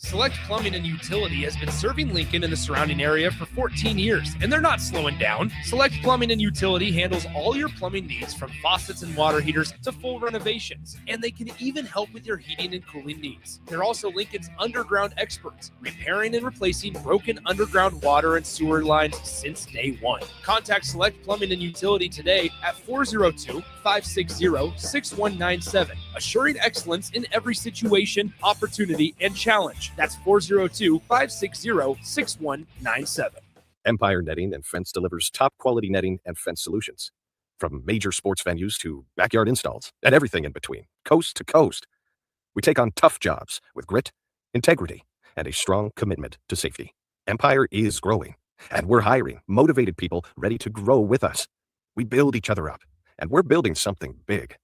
Select Plumbing and Utility has been serving Lincoln and the surrounding area for 14 years, and they're not slowing down. Select Plumbing and Utility handles all your plumbing needs, from faucets and water heaters to full renovations, and they can even help with your heating and cooling needs. They're also Lincoln's underground experts, repairing and replacing broken underground water and sewer lines since day one. Contact Select Plumbing and Utility today at 402-560-6197, assuring excellence in every situation, opportunity, and challenge. That's 402-560-6197. Empire Netting and Fence delivers top quality netting and fence solutions. From major sports venues to backyard installs and everything in between, coast to coast. We take on tough jobs with grit, integrity, and a strong commitment to safety. Empire is growing, and we're hiring motivated people ready to grow with us. We build each other up, and we're building something big.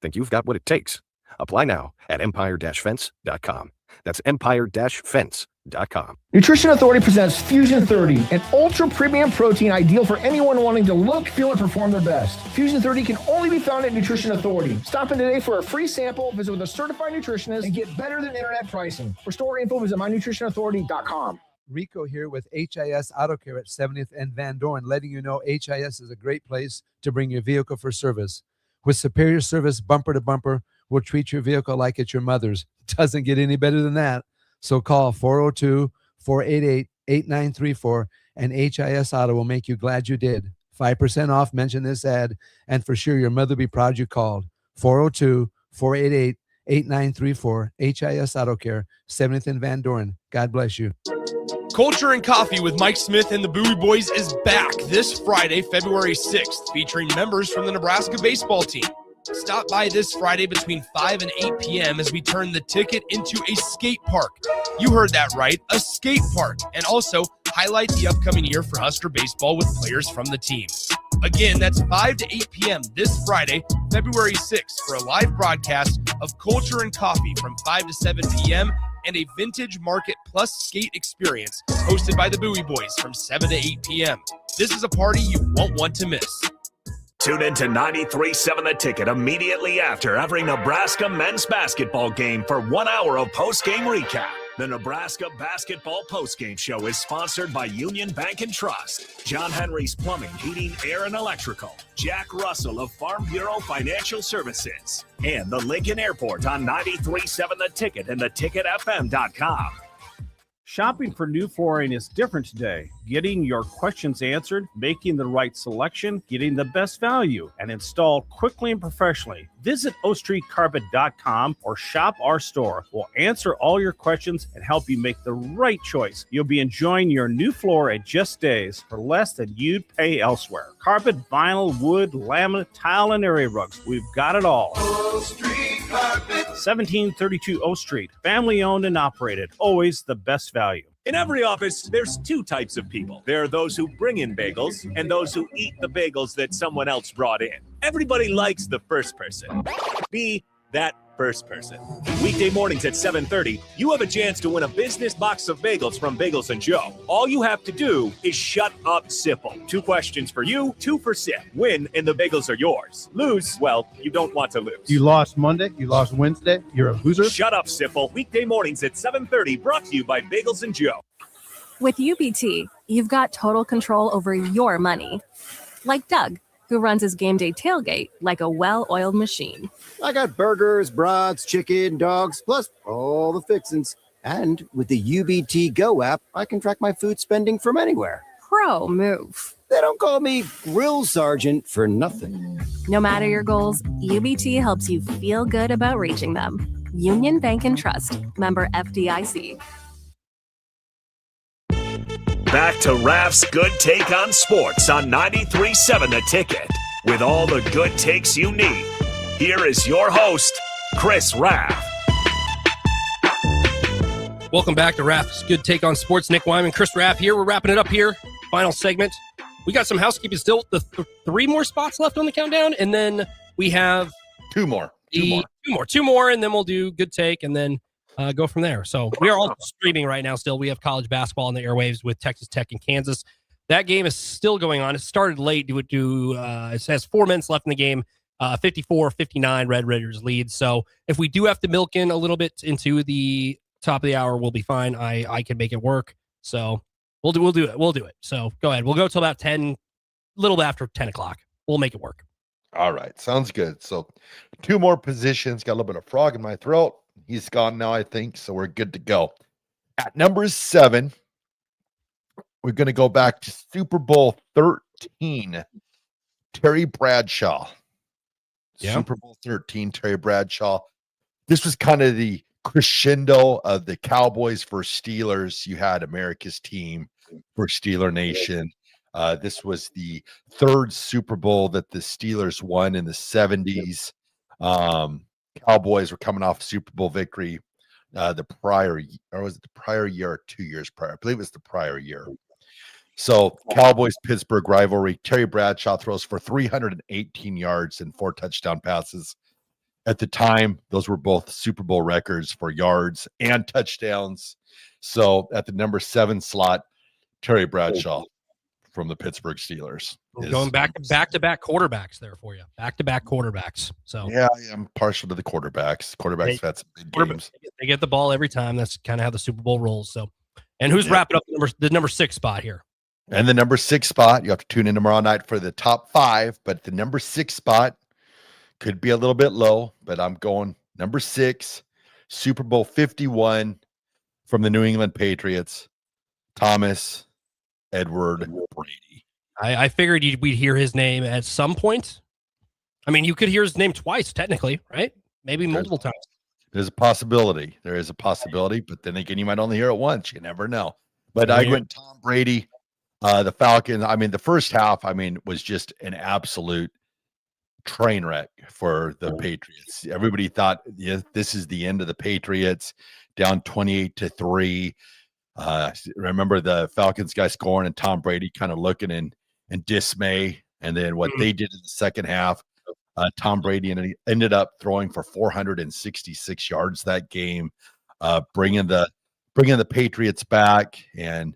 Think you've got what it takes? Apply now at empire-fence.com. That's empire-fence.com. Nutrition Authority presents Fusion 30, an ultra premium protein ideal for anyone wanting to look, feel, and perform their best. Fusion 30 can only be found at Nutrition Authority. Stop in today for a free sample, visit with a certified nutritionist, and get better than internet pricing. For store info, visit mynutritionauthority.com. Rico here with HIS Auto Care at 70th and Van Dorn, letting you know HIS is a great place to bring your vehicle for service. With superior service bumper to bumper, we'll treat your vehicle like it's your mother's. It doesn't get any better than that. So call 402-488-8934 and HIS Auto will make you glad you did. 5% off, mention this ad, and for sure your mother will be proud you called. 402-488-8934, HIS Auto Care, 70th and Van Dorn. God bless you. Culture and Coffee with Mike Smith and the Bowie Boys is back this Friday, February 6th, featuring members from the Nebraska baseball team. Stop by this Friday between 5 and 8 p.m. as we turn the ticket into a skate park. You heard that right, a skate park. And also highlight the upcoming year for Husker baseball with players from the team. Again, that's 5 to 8 p.m. this Friday, February 6th, for a live broadcast of Culture and Coffee from 5 to 7 p.m. and a Vintage Market Plus skate experience hosted by the Bowie Boys from 7 to 8 p.m. This is a party you won't want to miss. Tune in to 93.7 The Ticket immediately after every Nebraska men's basketball game for 1 hour of post-game recap. The Nebraska Basketball Postgame Show is sponsored by Union Bank and Trust, John Henry's Plumbing, Heating, Air, and Electrical, Jack Russell of Farm Bureau Financial Services, and the Lincoln Airport on 93.7 The Ticket and theticketfm.com. Shopping for new flooring is different today. Getting your questions answered, making the right selection, getting the best value, and installed quickly and professionally. Visit ostreetcarpet.com or shop our store. We'll answer all your questions and help you make the right choice. You'll be enjoying your new floor in just days for less than you'd pay elsewhere. Carpet, vinyl, wood, laminate, tile, and area rugs. We've got it all. O Street Carpet. 1732 O Street. Family owned and operated. Always the best value. In every office, there's 2 types of people. There are those who bring in bagels and those who eat the bagels that someone else brought in. Everybody likes the first person. Be that first person. Weekday mornings at 7:30, you have a chance to win a business box of bagels from Bagels & Joe. All you have to do is shut up, Sipple. 2 questions for you, 2 for Sip. Win, and the bagels are yours. Lose, well, you don't want to lose. You lost Monday. You lost Wednesday. You're a loser. Shut up, Sipple. Weekday mornings at 7:30, brought to you by Bagels & Joe. With UBT, you've got total control over your money. Like Doug, who runs his game day tailgate like a well-oiled machine. I got burgers, brats, chicken, dogs, plus all the fixins. And with the UBT Go app, I can track my food spending from anywhere. Pro move. They don't call me Grill Sergeant for nothing. No matter your goals, UBT helps you feel good about reaching them. Union Bank and Trust. Member FDIC. Back to Raff's Good Take on Sports on 93.7 The Ticket. With all the good takes you need, here is your host, Chris Raff. Welcome back to Raff's Good Take on Sports. Nick Wyman, Chris Raff here. We're wrapping it up here. Final segment. We got some housekeeping still. The 3 more spots left on the countdown, and then we have two more, and then we'll do Good Take, and then go from there. So we are all streaming right now. Still, we have college basketball on the airwaves with Texas Tech and Kansas. That game is still going on. It started late. It has 4 minutes left in the game. 54-59 Red Raiders lead. So if we do have to milk in a little bit into the top of the hour, we'll be fine. I can make it work. So we'll do it. So go ahead. We'll go till about 10, a little bit after 10 o'clock. We'll make it work. All right. Sounds good. So 2 more positions. Got a little bit of frog in my throat. He's gone now, I think. So we're good to go. At number 7, we're going to go back to Super Bowl 13. Terry Bradshaw. Yeah. Super Bowl 13, Terry Bradshaw. This was kind of the crescendo of the Cowboys versus Steelers. You had America's team for Steeler Nation. This was the 3rd Super Bowl that the Steelers won in the 70s. Cowboys were coming off a Super Bowl victory the prior year, or was it the prior year or 2 years prior? I believe it was the prior year. So Cowboys-Pittsburgh rivalry. Terry Bradshaw throws for 318 yards and 4 touchdown passes. At the time, those were both Super Bowl records for yards and touchdowns. So at the number 7 slot, Terry Bradshaw from the Pittsburgh Steelers. Going back to back quarterbacks there for you. Back to back quarterbacks. So yeah, I'm partial to the quarterbacks. Quarterbacks have had some big games. They get the ball every time. That's kind of how the Super Bowl rolls. So, and who's wrapping up the number 6 spot here? And the number 6 spot, you have to tune in tomorrow night for the top 5, but the number 6 spot could be a little bit low, but I'm going number 6, Super Bowl 51 from the New England Patriots, Thomas Edward Brady. I figured we'd hear his name at some point. I mean, you could hear his name twice, technically, right? Maybe multiple times. There's a possibility. There is a possibility, but then again, you might only hear it once. You never know. But I went Tom Brady, the Falcons. I mean, the first half, was just an absolute train wreck for the Patriots. Everybody thought, this is the end of the Patriots, down 28-3. Remember the Falcons guy scoring and Tom Brady kind of looking in dismay. And then what they did in the second half, Tom Brady ended up throwing for 466 yards that game, bringing the Patriots back and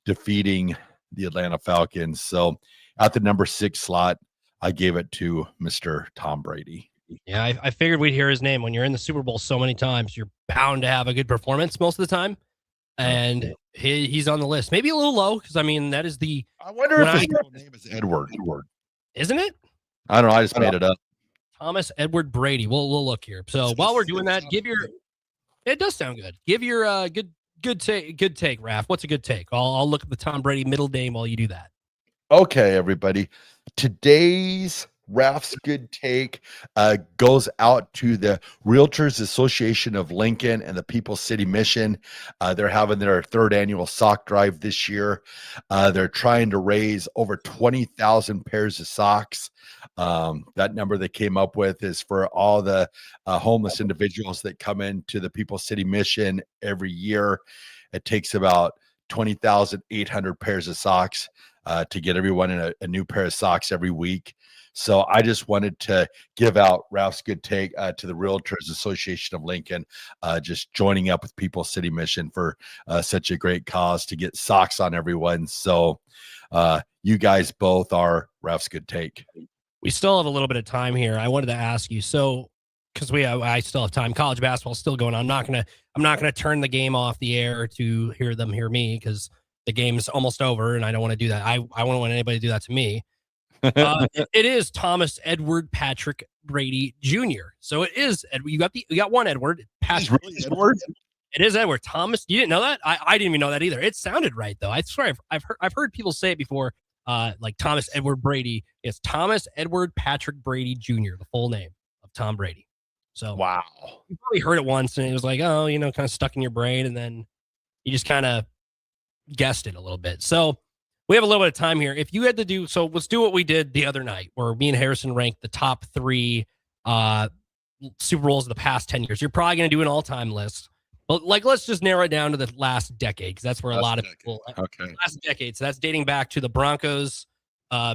defeating the Atlanta Falcons. So at the number 6 slot, I gave it to Mr. Tom Brady. Yeah, I figured we'd hear his name. When you're in the Super Bowl so many times, you're bound to have a good performance most of the time. And he's on the list. Maybe a little low, because that is the. I wonder if his real name is Edward. Isn't it? I don't know. I just made it up. Thomas Edward Brady. We'll look here. So while we're doing that, it does sound good. Give your good take, Raff. What's a good take? I'll look at the Tom Brady middle name while you do that. Okay, everybody. Today's Raff's good take goes out to the Realtors Association of Lincoln and the People's City Mission. They're having their 3rd annual sock drive this year. They're trying to raise over 20,000 pairs of socks. That number they came up with is for all the homeless individuals that come into the People's City Mission every year. It takes about 20,800 pairs of socks to get everyone in a new pair of socks every week. So I just wanted to give out Ralph's good take to the Realtors Association of Lincoln, just joining up with People's City Mission for such a great cause to get socks on everyone. So you guys both are Ralph's good take. We still have a little bit of time here. I wanted to ask you, so because I still have time. College basketball is still going on. I'm not gonna turn the game off the air to hear them hear me, because the game's almost over, and I don't want to do that. I won't want anybody to do that to me. It is Thomas Edward Patrick Brady Jr. So it is. You got one Edward. Patrick. Really Edward? It is Edward Thomas. You didn't know that? I didn't even know that either. It sounded right though. I swear I've heard people say it before. Like Thomas Edward Brady. It's Thomas Edward Patrick Brady Jr. The full name of Tom Brady. So wow, you probably heard it once and it was like, oh, kind of stuck in your brain, and then you just kind of guessed it a little bit. So we have a little bit of time here. If you had to do so, let's do what we did the other night, where me and Harrison ranked the top 3 Super Bowls of the past 10 years. You're probably going to do an all-time list. But let's just narrow it down to the last decade, because that's where a lot of people. Okay. Last decade. So that's dating back to the Broncos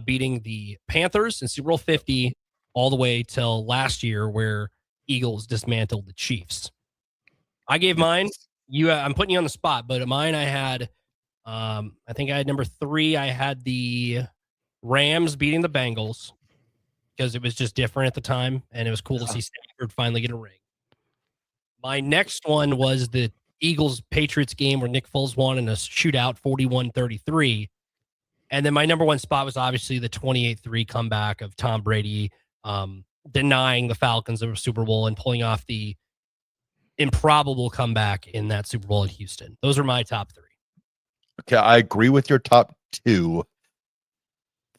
beating the Panthers in Super Bowl 50, all the way till last year, where Eagles dismantled the Chiefs. I gave mine. I'm putting you on the spot, but mine I had. I think I had number 3. I had the Rams beating the Bengals because it was just different at the time, and it was cool to see Stafford finally get a ring. My next one was the Eagles-Patriots game where Nick Foles won in a shootout 41-33. And then my number 1 spot was obviously the 28-3 comeback of Tom Brady denying the Falcons of a Super Bowl and pulling off the improbable comeback in that Super Bowl in Houston. Those are my top 3. Okay, I agree with your top 2.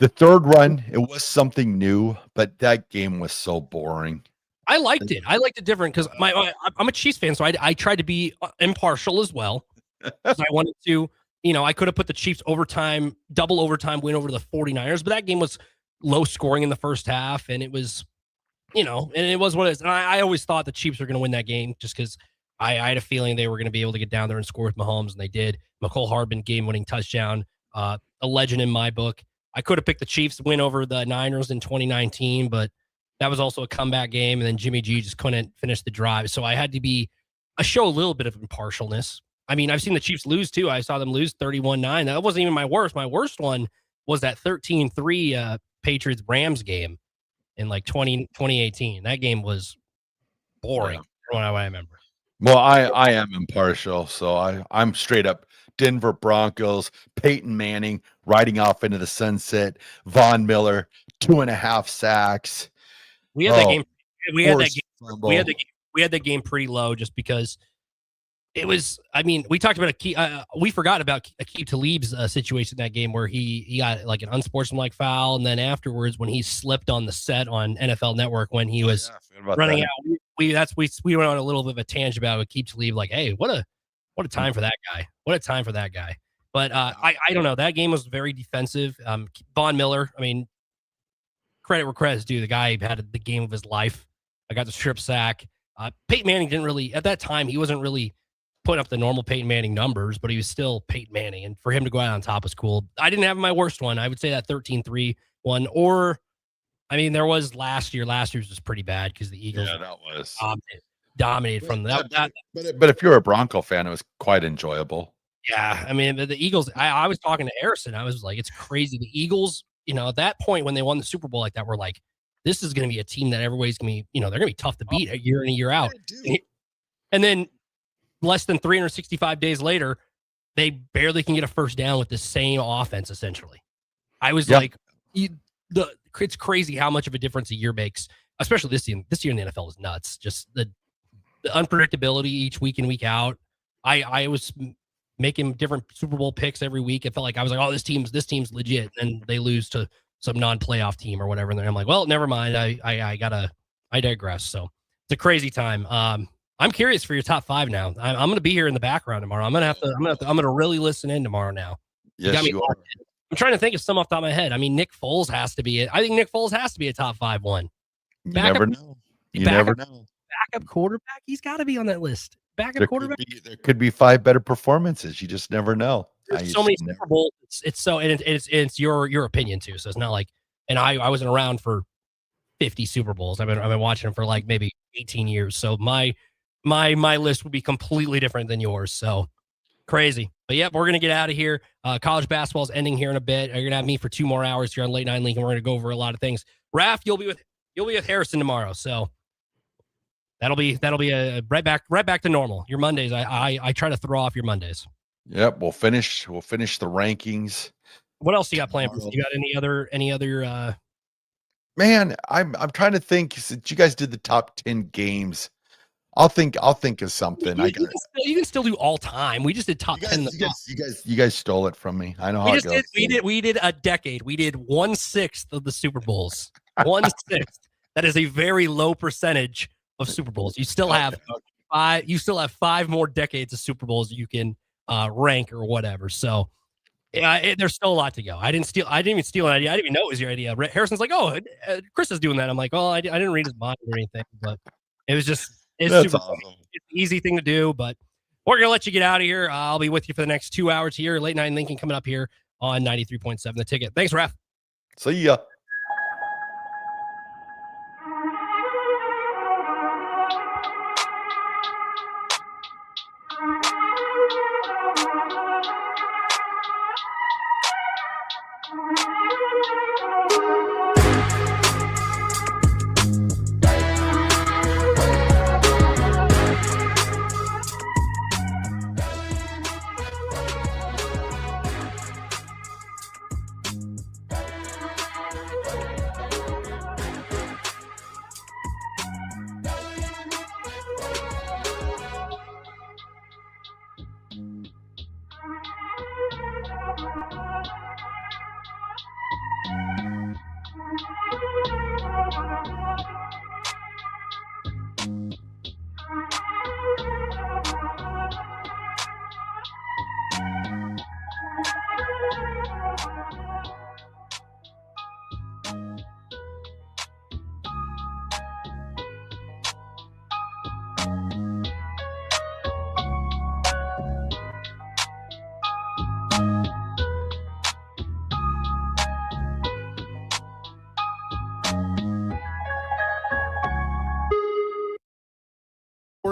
The third one, it was something new, but that game was so boring. I liked it. I liked it different because I'm a Chiefs fan, so I tried to be impartial as well. I wanted to, I could have put the Chiefs double overtime win over the 49ers, but that game was low scoring in the first half, and it was, and it was what it is. And I always thought the Chiefs were going to win that game just because I had a feeling they were going to be able to get down there and score with Mahomes, and they did. McCole Hardman game-winning touchdown, a legend in my book. I could have picked the Chiefs win over the Niners in 2019, but that was also a comeback game, and then Jimmy G just couldn't finish the drive. So I had to show a little bit of impartialness. I mean, I've seen the Chiefs lose too. I saw them lose 31-9. That wasn't even my worst. My worst one was that 13-3 Patriots-Rams game in 2018. That game was boring from what I remember. Well, I am impartial, so I'm straight up Denver Broncos, Peyton Manning riding off into the sunset, Von Miller, 2.5 sacks. We had that game. We had that game pretty low just because it was. I mean, we talked about we forgot about Aqib Talib's situation in that game where he got like an unsportsmanlike foul, and then afterwards when he slipped on the set on NFL Network when he was running out. We went on a little bit of a tangent about Aqib Talib. Like, hey, what a time for that guy. What a time for that guy. But I don't know. That game was very defensive. Von Miller. I mean, credit where credit's due. The guy had the game of his life. I got the strip sack. Peyton Manning didn't really, at that time, he wasn't really putting up the normal Peyton Manning numbers, but he was still Peyton Manning. And for him to go out on top was cool. I didn't have my worst one. I would say that 13-3 one. Or, I mean, there was last year. Last year's was pretty bad because the Eagles dominated from that. But if you're a Bronco fan, it was quite enjoyable. Yeah. I mean, the Eagles, I was talking to Harrison. I was like, it's crazy. The Eagles, at that point when they won the Super Bowl like that, we're like, this is going to be a team that everybody's going to be, they're going to be tough to beat a year in, a year out. And then less than 365 days later, they barely can get a first down with the same offense, essentially. I was like, it's crazy how much of a difference a year makes, especially this year. This year in the NFL is nuts. Just the unpredictability each week in, week out. I was making different Super Bowl picks every week. It felt like I was like, oh, this team's legit. And they lose to some non-playoff team or whatever. And then I'm like, well, never mind. I digress. So it's a crazy time. I'm curious for your top 5 now. I'm going to be here in the background tomorrow. I'm going to really listen in tomorrow now. Yes, you are. I'm trying to think of some off the top of my head. I mean, Nick Foles has to be I think Nick Foles has to be a top 5 one. You never know. Backup quarterback. He's got to be on that list. Quarterback. There could be 5 better performances. You just never know. There's so many Super Bowls. It's your opinion too. So it's not like, and I wasn't around for 50 Super Bowls. I've been watching them for like maybe 18 years. So my list would be completely different than yours. So crazy. But yep, we're gonna get out of here. College basketball is ending here in a bit. You're gonna have me for 2 more hours here on Late Night Lincoln. We're gonna go over a lot of things. Raff, you'll be with Harrison tomorrow. So that'll be a right back to normal. Your Mondays, I try to throw off your Mondays. Yep, we'll finish the rankings What else you got planned? You got any other? Man, I'm trying to think. Since you guys did the top 10 games, I'll think of something. You can still do all time. We just did top 10. You guys stole it from me. I know how it goes. We did a decade. We did 1/6 of the Super Bowls. 1/6. That is a very low percentage of Super Bowls. You still have five. You still have 5 more decades of Super Bowls you can rank or whatever. So. Yeah, there's still a lot to go. I didn't even steal an idea. I didn't even know it was your idea. Harrison's like, "Oh, Chris is doing that." I'm like, "Oh, I didn't read his mind or anything, but it was just it's super awesome. It's an easy thing to do." But we're gonna let you get out of here. I'll be with you for the next 2 hours here. Late Night Lincoln coming up here on 93.7 The Ticket. Thanks, Raff. See ya.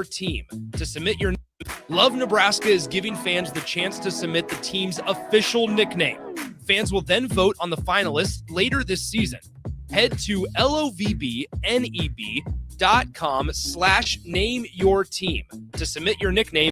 Team to submit your Love Nebraska is giving fans the chance to submit the team's official nickname. Fans will then vote on the finalists later this season. Head to lovbneb.com/nameyourteam to submit your nickname.